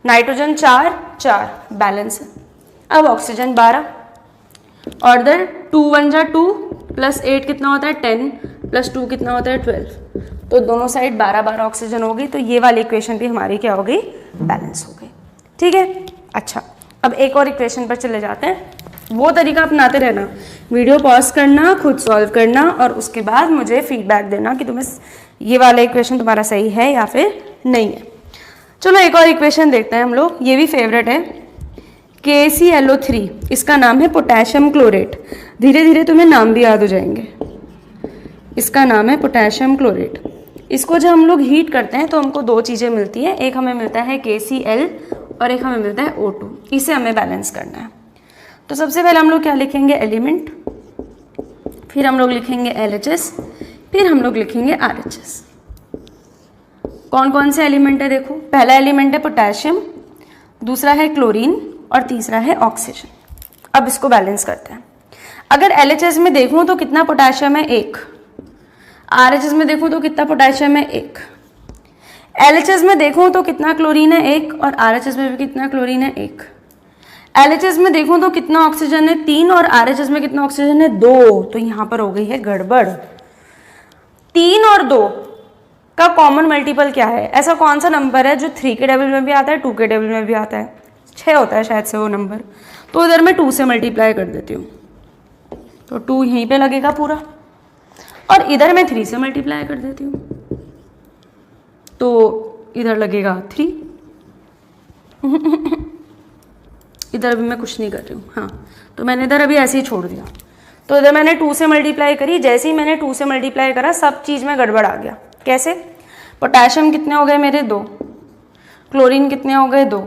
S1: नाइट्रोजन 4 4 बैलेंस है, अब ऑक्सीजन 12, और इधर 2 × 1 = 2 + 8 कितना होता है 10, + 2 कितना होता है 12, तो दोनों साइड 12 12 ऑक्सीजन हो गई। तो ये वाली इक्वेशन भी हमारी क्या हो गई, बैलेंस हो गई। ठीक है, अच्छा अब एक और इक्वेशन पर चले जाते हैं। वो तरीका अपनाते रहना, वीडियो पॉज करना, खुद सॉल्व करना, और उसके बाद मुझे फीडबैक देना कि तुम्हें ये वाला इक्वेशन तुम्हारा सही है या फिर नहीं है। चलो एक और इक्वेशन देखते हैं हम लोग, ये भी फेवरेट है, KClO3, इसका नाम है पोटेशियम क्लोरेट। धीरे धीरे तुम्हें नाम भी याद हो जाएंगे। इसका नाम है पोटेशियम क्लोरेट। इसको जब हम लोग हीट करते हैं तो हमको 2 चीज़ें मिलती हैं, एक हमें मिलता है KCl और एक हमें मिलता है O2। इसे हमें बैलेंस करना है। तो सबसे पहले हम लोग क्या लिखेंगे, एलिमेंट, फिर हम लोग लिखेंगे LHS, फिर हम लोग लिखेंगे RHS। कौन कौन से एलिमेंट है देखो, पहला एलिमेंट है पोटेशियम, दूसरा है क्लोरीन, और तीसरा है ऑक्सीजन। अब इसको बैलेंस करते हैं। अगर LHS में देखूं तो कितना पोटेशियम है 1, RHS में देखूं तो कितना पोटेशियम है 1, LHS में देखूं तो कितना क्लोरीन है 1, और RHS में भी कितना क्लोरीन है 1। LHS में देखूं तो कितना ऑक्सीजन है 3, और RHS में कितना ऑक्सीजन है 2। तो यहां पर हो गई है गड़बड़। 3 और 2 का कॉमन मल्टीपल क्या है, ऐसा कौन सा नंबर है जो 3 के टेबल में भी आता है, 2 के टेबल में भी आता है, 6 होता है शायद से वो नंबर। तो इधर मैं 2 से मल्टीप्लाई कर देती हूँ, तो 2 यहीं पे लगेगा पूरा, और इधर मैं 3 से मल्टीप्लाई कर देती हूँ, तो इधर लगेगा 3। इधर भी मैं कुछ नहीं कर रही हूँ, हाँ, तो मैंने इधर अभी ऐसे ही छोड़ दिया। तो इधर मैंने 2 से मल्टीप्लाई करी, जैसे ही मैंने 2 से मल्टीप्लाई करा सब चीज़ में गड़बड़ आ गया। कैसे, पोटेशियम कितने हो गए मेरे 2, क्लोरीन कितने हो गए 2,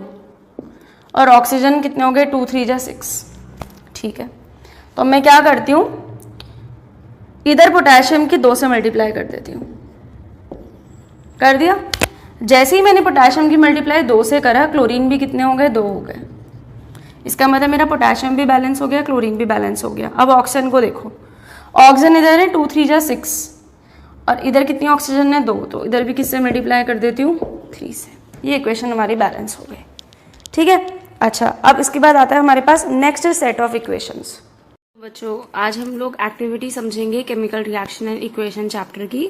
S1: और ऑक्सीजन कितने हो गए 2 3 = 6। ठीक है, तो मैं क्या करती हूँ, इधर पोटेशियम की 2 से मल्टीप्लाई कर देती हूँ, कर दिया। जैसे ही मैंने पोटेशियम की मल्टीप्लाई 2 से करा, क्लोरीन भी कितने हो गए 2 हो गए। इसका मतलब मेरा पोटेशियम भी बैलेंस हो गया, क्लोरीन भी बैलेंस हो गया। अब ऑक्सीजन को देखो, ऑक्सीजन इधर है 2 3 = 6, और इधर कितनी ऑक्सीजन है 2, तो इधर भी किससे मल्टीप्लाई कर देती हूँ 3 से। ये इक्वेशन हमारी बैलेंस हो गई। ठीक है, अच्छा अब इसके बाद आता है हमारे पास नेक्स्ट सेट ऑफ इक्वेशंस। बच्चों आज हम लोग एक्टिविटी समझेंगे chemical reaction and equation chapter की।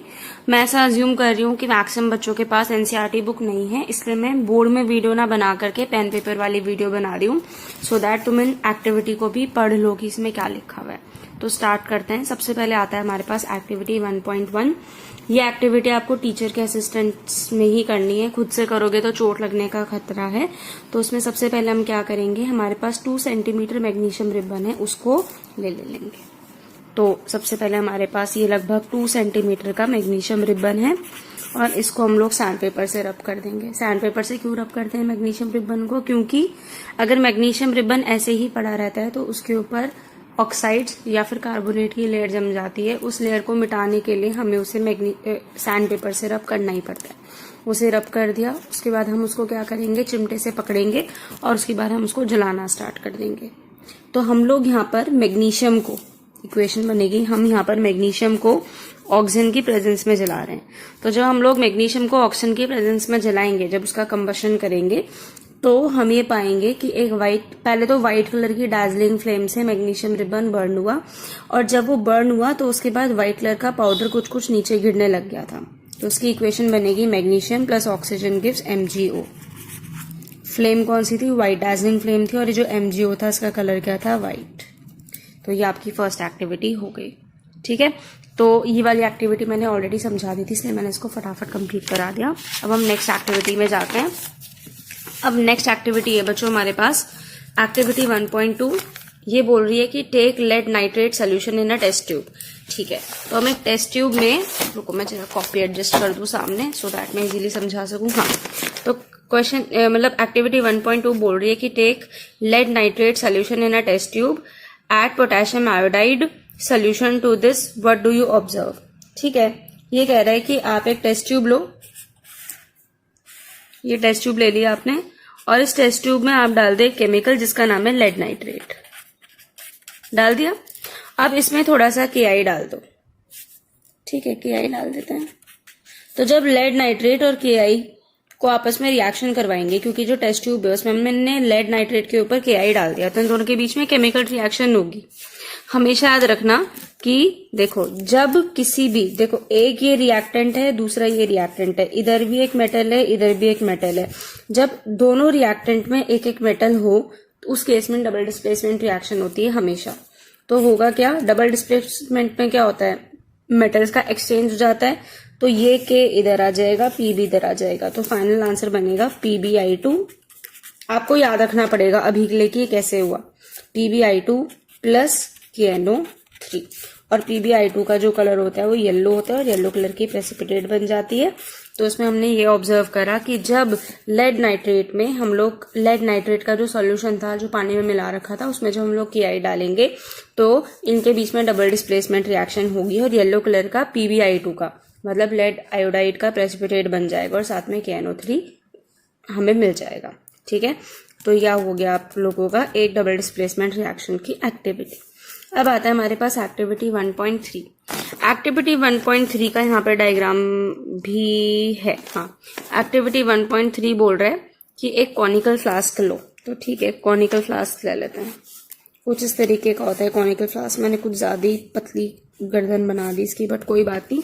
S1: मैं ऐसा अज्यूम कर रही हूँ कि मैक्सिमम बच्चों के पास एनसीईआरटी बुक नहीं है, इसलिए मैं बोर्ड में वीडियो ना बना करके पेन पेपर वाली वीडियो बना रही हूँ, सो दैट तुम इन एक्टिविटी को भी पढ़ लो कि इसमें क्या लिखा हुआ है। तो स्टार्ट करते हैं। सबसे पहले आता है हमारे पास एक्टिविटी 1.1। ये एक्टिविटी आपको टीचर के असिस्टेंट में ही करनी है, खुद से करोगे तो चोट लगने का खतरा है। तो उसमें सबसे पहले हम क्या करेंगे, हमारे पास 2 सेंटीमीटर मैग्नीशियम रिबन है, उसको ले लेंगे। तो सबसे पहले हमारे पास ये लगभग 2 सेंटीमीटर का मैग्नीशियम रिबन है, और इसको हम लोग सैंड पेपर से रब कर देंगे। सैंड पेपर से क्यों रब करते हैं मैग्नीशियम रिबन को, क्योंकि अगर मैग्नीशियम रिबन ऐसे ही पड़ा रहता है तो उसके ऊपर ऑक्साइड्स या फिर कार्बोनेट की लेयर जम जाती है। उस लेयर को मिटाने के लिए हमें उसे सैंड पेपर से रब करना ही पड़ता है। उसे रब कर दिया, उसके बाद हम उसको क्या करेंगे, चिमटे से पकड़ेंगे और उसके बाद हम उसको जलाना स्टार्ट कर देंगे। तो हम लोग यहाँ पर मैग्नीशियम को, इक्वेशन बनेगी, हम यहाँ पर मैग्नीशियम को ऑक्सीजन की प्रेजेंस में जला रहे हैं। तो जब हम लोग मैग्नीशियम को ऑक्सीजन की प्रेजेंस में जलाएंगे, जब उसका कंबशन करेंगे, तो हम ये पाएंगे कि एक पहले तो व्हाइट कलर की डार्जिलिंग फ्लेम से मैग्नीशियम रिबन बर्न हुआ, और जब वो बर्न हुआ तो उसके बाद व्हाइट कलर का पाउडर कुछ कुछ नीचे गिरने लग गया था। तो उसकी इक्वेशन बनेगी magnesium plus oxygen gives MgO। Flame कौन सी थी? व्हाइट डार्जिलिंग फ्लेम थी, और ये जो MgO था इसका कलर क्या था? व्हाइट। तो ये आपकी फर्स्ट एक्टिविटी हो गई। ठीक है, तो ये वाली एक्टिविटी मैंने ऑलरेडी समझा दी थी, इसलिए मैंने इसको फटाफट कंप्लीट करा दिया। अब हम नेक्स्ट एक्टिविटी में जाते हैं। अब नेक्स्ट एक्टिविटी है बच्चों हमारे पास एक्टिविटी 1.2। ये बोल रही है कि take lead nitrate solution in a test tube. ठीक है, तो हम एक टेस्ट ट्यूब में, रुको मैं जरा कॉपी एडजस्ट कर दूं सामने सो दैट मैं इजीली समझा सकूं। हाँ, तो क्वेश्चन मतलब एक्टिविटी 1.2 बोल रही है कि take lead nitrate solution in a test tube, add potassium iodide solution to this, what do you observe. ठीक है, ये कह रहा है कि आप एक टेस्ट ट्यूब लो, ये टेस्ट ट्यूब ले लिया आपने, और इस टेस्ट ट्यूब में आप डाल दे केमिकल जिसका नाम है लेड नाइट्रेट। डाल दिया। अब इसमें थोड़ा सा KI डाल दो। ठीक है, KI डाल देते हैं। तो जब लेड नाइट्रेट और KI को आपस में रिएक्शन करवाएंगे, क्योंकि जो टेस्ट ट्यूब है उसमें मैंने लेड नाइट्रेट के ऊपर KI डाल दिया, तो इन दोनों के बीच में केमिकल रिएक्शन होगी। हमेशा याद रखना कि देखो, जब किसी भी, देखो एक ये रिएक्टेंट है, दूसरा ये रिएक्टेंट है, इधर भी एक मेटल है, इधर भी एक मेटल है। जब दोनों रिएक्टेंट में एक एक मेटल हो, तो उस केस में डबल डिस्प्लेसमेंट रिएक्शन होती है हमेशा। तो होगा क्या? डबल डिस्प्लेसमेंट में क्या होता है? मेटल्स का एक्सचेंज हो जाता है, तो ये K इधर आ जाएगा, P भी इधर आ जाएगा, तो फाइनल आंसर बनेगा PbI2। आपको याद रखना पड़ेगा अभी के लिए कि कैसे हुआ, PbI2 प्लस KNO3। और PbI2 का जो कलर होता है वो येलो होता है, और येलो कलर की प्रेसिपिटेट बन जाती है। तो इसमें हमने ये ऑब्जर्व करा कि जब लेड नाइट्रेट में हम लोग, लेड नाइट्रेट का जो सॉल्यूशन था जो पानी में मिला रखा था, उसमें जब हम लोग KI डालेंगे तो इनके बीच में डबल डिस्प्लेसमेंट रिएक्शन होगी, और येलो कलर का PbI2 का मतलब लेड आयोडाइड का प्रेसिपिटेट बन जाएगा, और साथ में KNO3 हमें मिल जाएगा। ठीक है, तो यह हो गया आप लोगों का एक डबल डिस्प्लेसमेंट रिएक्शन की एक्टिविटी। अब आता है हमारे पास एक्टिविटी 1.3। एक्टिविटी 1.3 का यहाँ पर डायग्राम भी है। हाँ, एक्टिविटी 1.3 बोल रहा है कि एक कॉनिकल फ्लास्क लो। तो ठीक है, कॉनिकल फ्लास्क ले लेते हैं। कुछ इस तरीके का होता है कॉनिकल फ्लास्क। मैंने कुछ ज्यादा ही पतली गर्दन बना दी इसकी, बट कोई बात नहीं।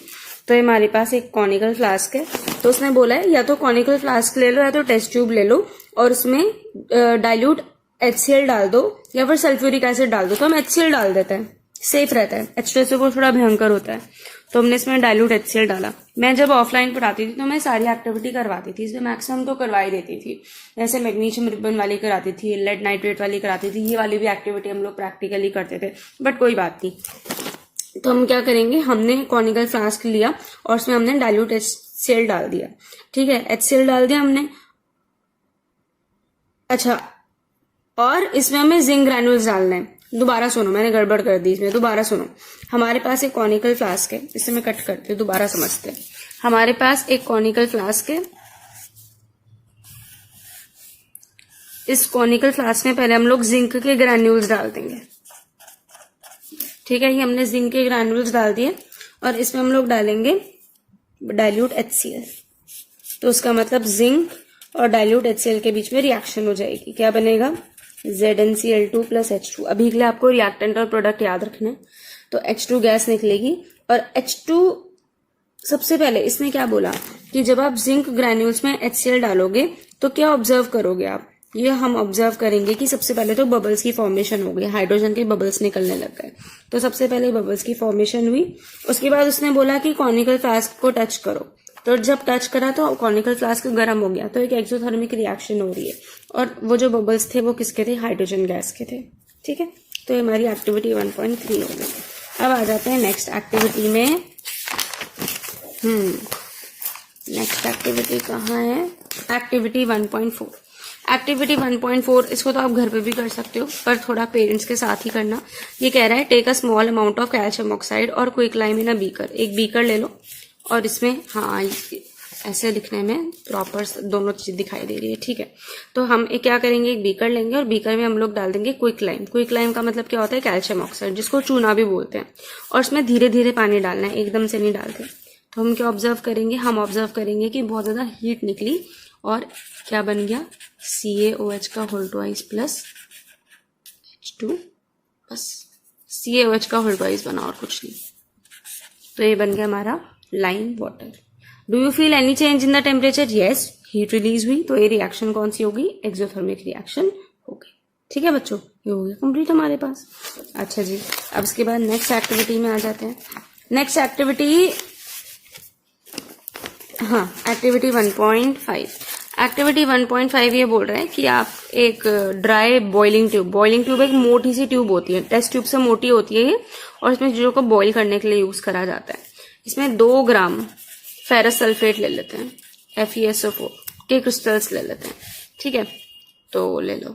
S1: तो हमारे पास एक कॉनिकल फ्लास्क है, तो उसने बोला है या तो कॉनिकल फ्लास्क ले लो या तो टेस्ट ट्यूब ले लो, और उसमें डाइल्यूट HCl डाल दो या फिर सल्फ्यूरिक एसिड डाल दो। तो हम HCl डाल देते हैं, सेफ रहता है। H2SO4 थोड़ा भयंकर होता है, तो हमने इसमें डाइल्यूट HCl डाला। मैं जब ऑफलाइन पढ़ाती थी तो मैं सारी एक्टिविटी करवाती थी, इसलिए मैक्सिमम तो करवा ही देती थी। जैसे मैग्नीशियम रिबन वाली कराती थी, लेड नाइट्रेट वाली कराती थी, ये वाली भी एक्टिविटी हम लोग प्रैक्टिकली करते थे, बट कोई बात नहीं। तो हम क्या करेंगे, हमने कॉनिकल फ्लास्क लिया और उसमें हमने डाइल्यूट HCl डाल दिया। ठीक है, HCl डाल दिया हमने। अच्छा, और इसमें हमें जिंक ग्रैन्यूल्स डालना है। दोबारा सुनो, मैंने गड़बड़ कर दी इसमें, दोबारा सुनो। हमारे पास एक कॉनिकल फ्लास्क है, इसे मैं कट करती हूँ, दोबारा समझते हैं। हमारे पास एक कॉनिकल फ्लास्क है। इस कॉनिकल फ्लास्क में पहले हम लोग जिंक के ग्रैन्यूल्स डाल देंगे। ठीक है, ये हमने जिंक के ग्रैन्यूल्स डाल दिए, और इसमें हम लोग डालेंगे डाइल्यूट HCl। तो उसका मतलब जिंक और डाइल्यूट HCl के बीच में रिएक्शन हो जाएगी। क्या बनेगा? ZnCl2 plus H2। अभी के लिए आपको रिएक्टेंट और प्रोडक्ट याद रखना है। तो H2 गैस निकलेगी, और H2 सबसे पहले इसने क्या बोला कि जब आप जिंक ग्रैन्यूल्स में HCl डालोगे तो क्या ऑब्जर्व करोगे आप? ये हम ऑब्जर्व करेंगे कि सबसे पहले तो बबल्स की फॉर्मेशन हो गई, हाइड्रोजन के बबल्स निकलने लग गए। तो सबसे पहले बबल्स की फॉर्मेशन हुई। उसके बाद उसने बोला कि कॉनिकल फ्लास्क को टच करो। तो जब टच करा तो कॉनिकल फ्लास्क गर्म हो गया, तो एक एक्सोथर्मिक रिएक्शन हो रही है, और वो जो बबल्स थे वो किसके थे? हाइड्रोजन गैस के थे। ठीक है, तो ये हमारी एक्टिविटी 1.3 हो गई। अब आ जाते हैं नेक्स्ट एक्टिविटी में। नेक्स्ट एक्टिविटी कहाँ है? एक्टिविटी 1.4। एक्टिविटी 1.4, इसको तो आप घर पे भी कर सकते हो, पर थोड़ा पेरेंट्स के साथ ही करना। ये कह रहा है take a small amount of calcium oxide और quick lime in a beaker. एक बीकर ले लो, और इसमें ऐसे लिखने में प्रॉपर दोनों चीज दिखाई दे रही है, ठीक है। तो हम एक क्या करेंगे, एक बीकर लेंगे और बीकर में हम लोग डाल देंगे क्विक लाइम। क्विक लाइम का मतलब क्या होता है, कैल्शियम ऑक्साइड, जिसको चूना भी बोलते हैं। और इसमें धीरे धीरे पानी डालना है, एकदम से नहीं डालते। तो हम क्या ऑब्जर्व करेंगे, हम ऑब्जर्व करेंगे कि बहुत ज्यादा हीट निकली और क्या बन गया, CaOH का होल ट्वाइस प्लस H2, बस CaOH का होल ट्वाइस बना और कुछ नहीं। तो ये बन गया हमारा lime water. Do you feel any change in the temperature? Yes, heat release हुई। तो ये रिएक्शन कौन सी होगी, एक्सोथर्मिक रिएक्शन होगी, ठीक है बच्चों। ये हो गया कंप्लीट हमारे पास। अच्छा जी, अब इसके बाद नेक्स्ट एक्टिविटी में आ जाते हैं। नेक्स्ट एक्टिविटी, हाँ, एक्टिविटी 1.5। एक्टिविटी 1.5 ये बोल रहा है कि आप एक ड्राई बॉइलिंग ट्यूब एक मोटी सी ट्यूब होती है, टेस्ट ट्यूब से मोटी होती है ये, और इसमें चीजों को बॉईल करने के लिए यूज करा जाता है। इसमें 2 ग्राम फेरस सल्फेट ले लेते हैं, FeSO4 के क्रिस्टल्स ले लेते हैं, ठीक है। तो ले लो,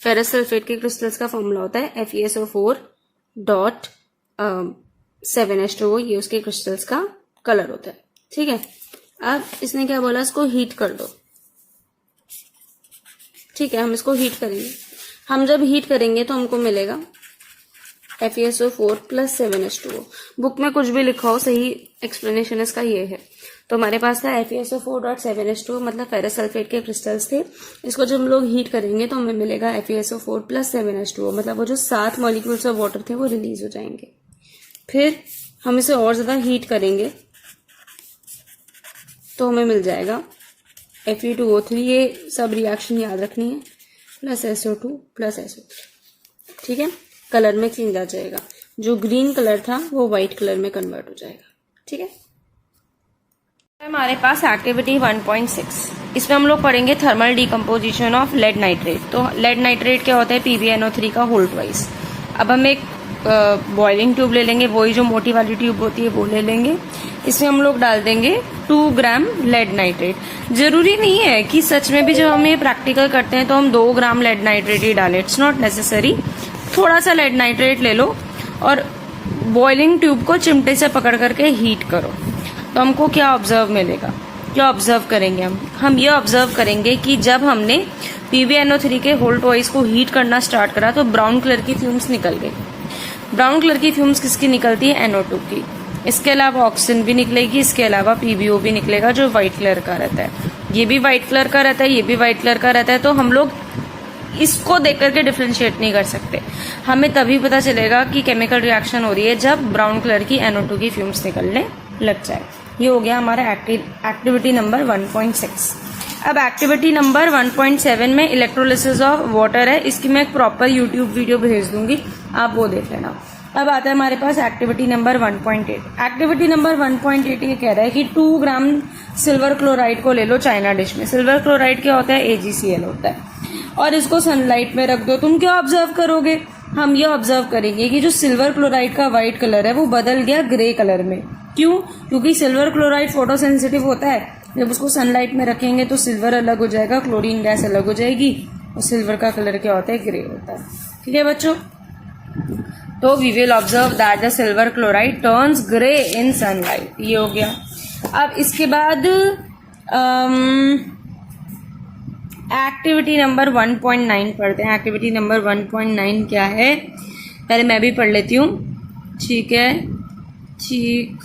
S1: फेरस सल्फेट के क्रिस्टल्स का फॉर्मूला होता है FeSO4.7H2O, ये उसके क्रिस्टल्स का कलर होता है, ठीक है। अब इसने क्या बोला, इसको हीट कर दो, ठीक है। हम इसको हीट करेंगे। हम जब हीट करेंगे तो हमको मिलेगा FeSO4 प्लस 7H2O। बुक में कुछ भी लिखा हो, सही एक्सप्लेनेशन इसका ये है। तो हमारे पास था FeSO4.7H2O, मतलब फेरस सल्फेट के क्रिस्टल्स थे। इसको जब हम लोग हीट करेंगे तो हमें मिलेगा FeSO4 प्लस 7H2O, मतलब वो जो 7 मॉलिक्यूल्स ऑफ वाटर थे वो रिलीज हो जाएंगे। फिर हम इसे और ज्यादा हीट करेंगे तो हमें मिल जाएगा Fe2O3, ये सब रिएक्शन याद रखनी है, प्लस SO2 प्लस SO3, ठीक है। कलर में चेंज आ जाएगा, जो ग्रीन कलर था वो व्हाइट कलर में कन्वर्ट हो जाएगा, ठीक है। हमारे पास एक्टिविटी 1.6, इसमें हम लोग पढ़ेंगे thermal decomposition of lead nitrate. तो लेड नाइट्रेट क्या होता है, PbNO3 का होल ट्वाइस। अब हम एक बॉइलिंग ट्यूब ले लेंगे, वही जो मोटी वाली ट्यूब होती है वो ले लेंगे। इसमें हम लोग डाल देंगे 2 ग्राम लेड नाइट्रेट। जरूरी नहीं है कि सच में भी जब हम ये प्रैक्टिकल करते हैं तो हम 2 ग्राम लेड नाइट्रेट ही डालें, इट्स नॉट नेसेसरी। थोड़ा सा लेड नाइट्रेट ले लो और बॉइलिंग ट्यूब को चिमटे से पकड़ करके हीट करो। तो हमको क्या ऑब्जर्व मिलेगा, क्या ऑब्जर्व करेंगे हम ये ऑब्जर्व करेंगे कि जब हमने PbNO3 के होल ट्वाइस को हीट करना स्टार्ट करा तो ब्राउन कलर की फ्यूम्स निकल गई। ब्राउन कलर की फ्यूम्स किसकी निकलती है, NO2 की। इसके अलावा ऑक्सीजन भी निकलेगी, इसके अलावा PbO भी निकलेगा जो व्हाइट कलर का रहता है। ये भी व्हाइट कलर का रहता है, ये भी व्हाइट कलर का रहता है। तो हम लोग इसको देख करके डिफ्रेंशिएट नहीं कर सकते। हमें तभी पता चलेगा कि केमिकल रिएक्शन हो रही है जब ब्राउन कलर की NO2 की फ्यूम्स निकलने लग जाए। ये हो गया हमारा एक्टिविटी नंबर 1.6। अब एक्टिविटी नंबर 1.7 में इलेक्ट्रोलिसिस ऑफ वाटर है, इसकी मैं एक प्रॉपर यूट्यूब वीडियो भेज दूंगी, आप वो देख लेना। अब आता है हमारे पास एक्टिविटी नंबर 1.8। एक्टिविटी नंबर 1.8 ये कह रहा है कि 2 ग्राम सिल्वर क्लोराइड को ले लो चाइना डिश में। सिल्वर क्लोराइड क्या होता है, AgCl होता है, और इसको सनलाइट में रख दो। तुम क्या ऑब्जर्व करोगे, हम ये ऑब्जर्व करेंगे कि जो सिल्वर क्लोराइड का व्हाइट कलर है वो बदल गया ग्रे कलर में। क्यों, क्योंकि सिल्वर क्लोराइड फोटोसेंसिटिव होता है। जब उसको सनलाइट में रखेंगे तो सिल्वर अलग हो जाएगा, क्लोरीन गैस अलग हो जाएगी, और सिल्वर का कलर क्या होता है, ग्रे होता है, ठीक है बच्चों। तो we will observe that the silver chloride turns grey in sunlight. ये हो गया। अब इसके बाद एक्टिविटी नंबर 1.9 पढ़ते हैं। एक्टिविटी नंबर 1.9 क्या है, पहले मैं भी पढ़ लेती हूँ, ठीक है, ठीक।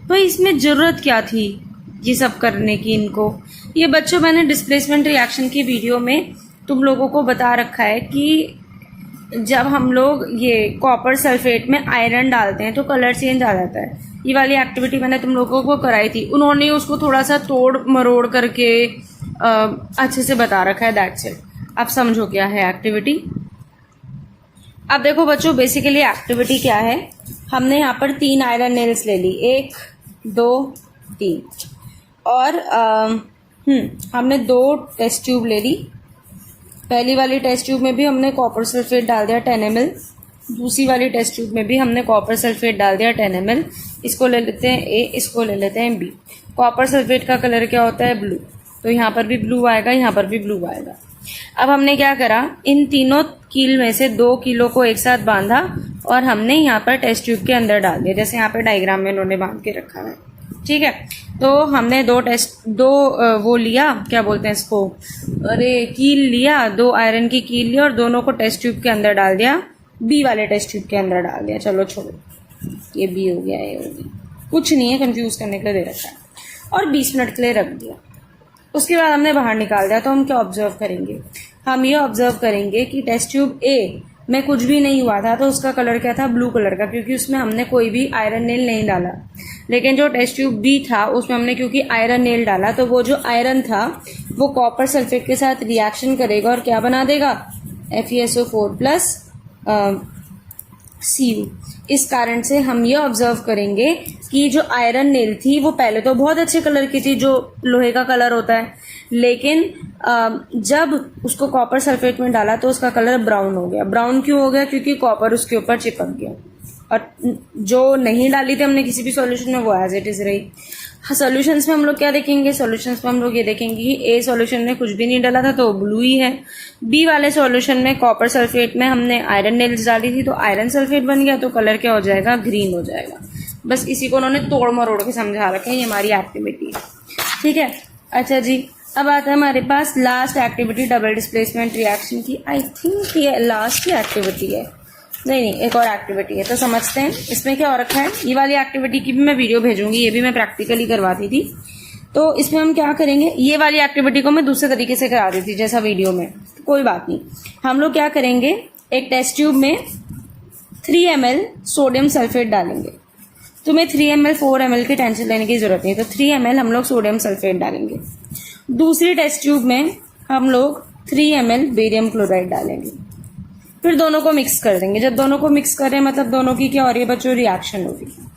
S1: तो इसमें जरूरत क्या थी ये सब करने की इनको। ये बच्चों मैंने डिस्प्लेसमेंट रिएक्शन की वीडियो में तुम लोगों को बता रखा है कि जब हम लोग ये कॉपर सल्फेट में आयरन डालते हैं तो कलर चेंज आ जाता है। ये वाली एक्टिविटी मैंने तुम लोगों को कराई थी, उन्होंने उसको थोड़ा सा तोड़ मरोड़ करके अच्छे से बता रखा है, दैट्स इट। अब समझो क्या है एक्टिविटी। अब देखो बच्चों, बेसिकली एक्टिविटी क्या है, हमने यहाँ पर 3 आयरन नेल्स ले ली, 1 2 3, और हमने 2 टेस्ट ट्यूब ले ली। पहली वाली टेस्ट ट्यूब में भी हमने कॉपर सल्फेट डाल दिया 10 ml, दूसरी वाली टेस्ट ट्यूब में भी हमने कॉपर सल्फेट डाल दिया 10 ml। इसको ले लेते हैं A, इसको ले लेते हैं B। कॉपर सल्फेट का कलर क्या होता है, ब्लू, तो यहाँ पर भी ब्लू आएगा, यहाँ पर भी ब्लू आएगा। अब हमने क्या करा, इन तीनों कील में से 2 कीलों को एक साथ बांधा और हमने यहाँ पर टेस्ट ट्यूब के अंदर डाल दिया, जैसे यहाँ पे डायग्राम में इन्होंने बांध के रखा है। ठीक है, तो हमने दो वो लिया, क्या बोलते हैं इसको, अरे कील लिया, 2 आयरन की कील लिया और दोनों को टेस्ट ट्यूब के अंदर डाल दिया, बी वाले टेस्ट ट्यूब के अंदर डाल दिया। चलो छोड़ो, ये बी हो गया, ये हो गया, कुछ नहीं है, कंफ्यूज करने के लिए दे रखा है, और 20 मिनट के लिए रख दिया। उसके बाद हमने बाहर निकाल दिया। तो हम क्या ऑब्जर्व करेंगे, हम ये ऑब्जर्व करेंगे कि टेस्ट ट्यूब ए में कुछ भी नहीं हुआ था, तो उसका कलर क्या था, ब्लू कलर का, क्योंकि उसमें हमने कोई भी आयरन नेल नहीं डाला। लेकिन जो टेस्ट ट्यूब बी था उसमें हमने क्योंकि आयरन नेल डाला, तो वो जो आयरन था वो कॉपर सल्फेट के साथ रिएक्शन करेगा और क्या बना देगा, FeSO4 प्लस Cu। इस कारण से हम ये ऑब्जर्व करेंगे कि जो आयरन नेल थी वो पहले तो बहुत अच्छे कलर की थी, जो लोहे का कलर होता है, लेकिन जब उसको कॉपर सल्फेट में डाला तो उसका कलर ब्राउन हो गया। ब्राउन क्यों हो गया, क्योंकि कॉपर उसके ऊपर चिपक गया। और जो नहीं डाली थी हमने किसी भी सॉल्यूशन में वो एज इट इज रही। सॉल्यूशंस में हम लोग क्या देखेंगे, सॉल्यूशंस में हम लोग ये देखेंगे कि ए सॉल्यूशन में कुछ भी नहीं डाला था तो ब्लू ही है, बी वाले सॉल्यूशन में कॉपर सल्फेट में हमने आयरन नेल्स डाली थी तो आयरन सल्फेट बन गया, तो कलर क्या हो जाएगा, ग्रीन हो जाएगा। बस इसी को उन्होंने तोड़ मरोड़ के समझा रखा है, ये हमारी एक्टिविटी है। ठीक है, अच्छा जी, अब आता है हमारे पास last activity, double displacement reaction की। आई थिंक ये लास्ट की एक्टिविटी है, नहीं, एक और एक्टिविटी है, तो समझते हैं इसमें क्या हो रखा है। ये वाली एक्टिविटी की भी मैं वीडियो भेजूंगी, ये भी मैं प्रैक्टिकली करवाती थी। तो इसमें हम क्या करेंगे, ये वाली एक्टिविटी को मैं दूसरे तरीके से करा रही थी जैसा वीडियो में, कोई बात नहीं। हम लोग क्या करेंगे, एक टेस्ट ट्यूब में 3 ml सोडियम सल्फेट डालेंगे। तुम्हें 3 ml 4 ml की टेंशन लेने की जरूरत नहीं, तो 3 ml हम लोग सोडियम सल्फेट डालेंगे। दूसरी टेस्ट ट्यूब में हम लोग 3 ml बेरियम क्लोराइड डालेंगे, फिर दोनों को मिक्स कर देंगे। जब दोनों को मिक्स कर रहे हैं मतलब दोनों की क्या हो रही है बच्चों, रिएक्शन हो रही है।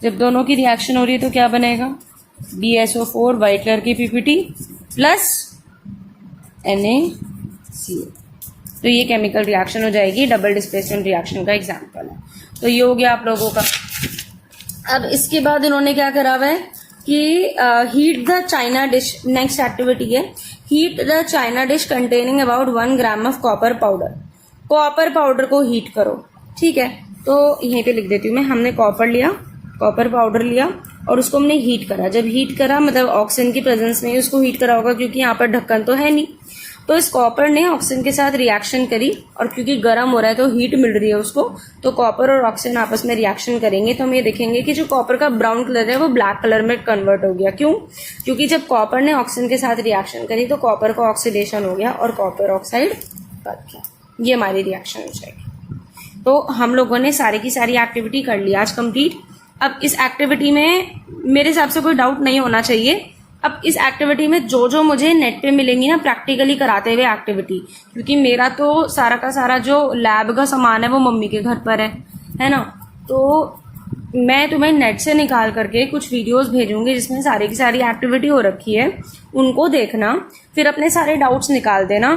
S1: जब दोनों की रिएक्शन हो रही है तो क्या बनेगा, BSO4 व्हाइट कलर की PPT प्लस NaCl। तो ये केमिकल रिएक्शन हो जाएगी, डबल डिस्प्लेसमेंट रिएक्शन का एग्जाम्पल है। तो ये हो गया आप लोगों का। अब इसके बाद इन्होंने क्या करा हुआ है कि heat the china dish, next activity है heat the china dish containing about 1 gram of copper powder. Copper powder को हीट करो। ठीक है, तो यहीं पे लिख देती हूँ मैं, हमने कॉपर पाउडर लिया और उसको हमने हीट करा। जब हीट करा मतलब ऑक्सीजन की प्रेजेंस में उसको हीट करा होगा, क्योंकि यहाँ पर ढक्कन तो है नहीं। तो इस कॉपर ने ऑक्सीजन के साथ रिएक्शन करी और क्योंकि गर्म हो रहा है तो हीट मिल रही है उसको, तो कॉपर और ऑक्सीजन आपस में रिएक्शन करेंगे। तो हम ये देखेंगे कि जो कॉपर का ब्राउन कलर है वो ब्लैक कलर में कन्वर्ट हो गया। क्यों, क्योंकि जब कॉपर ने ऑक्सीजन के साथ रिएक्शन करी तो कॉपर का ऑक्सीडेशन हो गया और कॉपर ऑक्साइड बच गया। ये हमारी रिएक्शन हो जाएगी। तो हम लोगों ने सारी की सारी एक्टिविटी कर ली आज कंप्लीट। अब इस एक्टिविटी में मेरे हिसाब से कोई डाउट नहीं होना चाहिए। अब इस एक्टिविटी में जो जो मुझे नेट पे मिलेंगी ना प्रैक्टिकली कराते हुए एक्टिविटी, क्योंकि मेरा तो सारा का सारा जो लैब का सामान है वो मम्मी के घर पर है ना, तो मैं तुम्हें नेट से निकाल करके कुछ वीडियोस भेजूंगी जिसमें सारी की सारी एक्टिविटी हो रखी है, उनको देखना, फिर अपने सारे डाउट्स निकाल देना।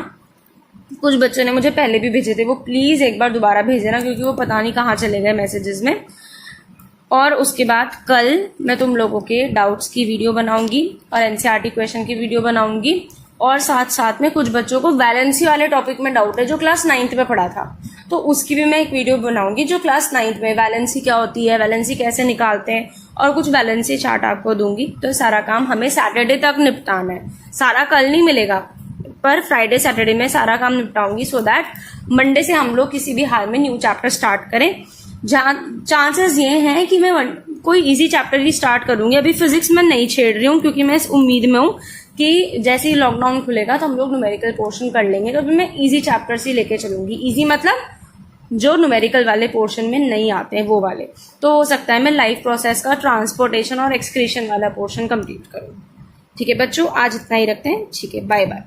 S1: कुछ बच्चों ने मुझे पहले भी भेजे थे, वो प्लीज एक बार दोबारा भेज देना, क्योंकि वो पता नहीं कहाँ चले गए मैसेजेस में। और उसके बाद कल मैं तुम लोगों के डाउट्स की वीडियो बनाऊंगी और एनसीईआरटी क्वेश्चन की वीडियो बनाऊंगी, और साथ साथ में कुछ बच्चों को वैलेंसी वाले टॉपिक में डाउट है जो क्लास 9th में पढ़ा था, तो उसकी भी मैं एक वीडियो बनाऊंगी जो क्लास 9th में वैलेंसी क्या होती है, वैलेंसी कैसे निकालते हैं, और कुछ वैलेंसी चार्ट आपको दूंगी। तो सारा काम हमें सैटरडे तक निपटाना है, सारा कल नहीं मिलेगा, पर फ्राइडे सैटरडे में सारा काम निपटाऊंगी, सो दैट मंडे से हम लोग किसी भी हाल में न्यू चैप्टर स्टार्ट करें। चांसेस ये हैं कि मैं कोई इजी चैप्टर ही स्टार्ट करूंगी। अभी फिजिक्स में नहीं छेड़ रही हूँ, क्योंकि मैं इस उम्मीद में हूँ कि जैसे ही लॉकडाउन खुलेगा तो हम लोग न्यूमेरिकल पोर्शन कर लेंगे, तो अभी मैं इजी चैप्टर्स ही लेके चलूंगी। इजी मतलब जो न्यूमेरिकल वाले पोर्शन में नहीं आते हैं वो वाले। तो हो सकता है मैं लाइफ प्रोसेस का ट्रांसपोर्टेशन और एक्सक्रीशन वाला पोर्शन कंप्लीट करूँ। ठीक है बच्चों, आज इतना ही रखते हैं। ठीक है, बाय बाय।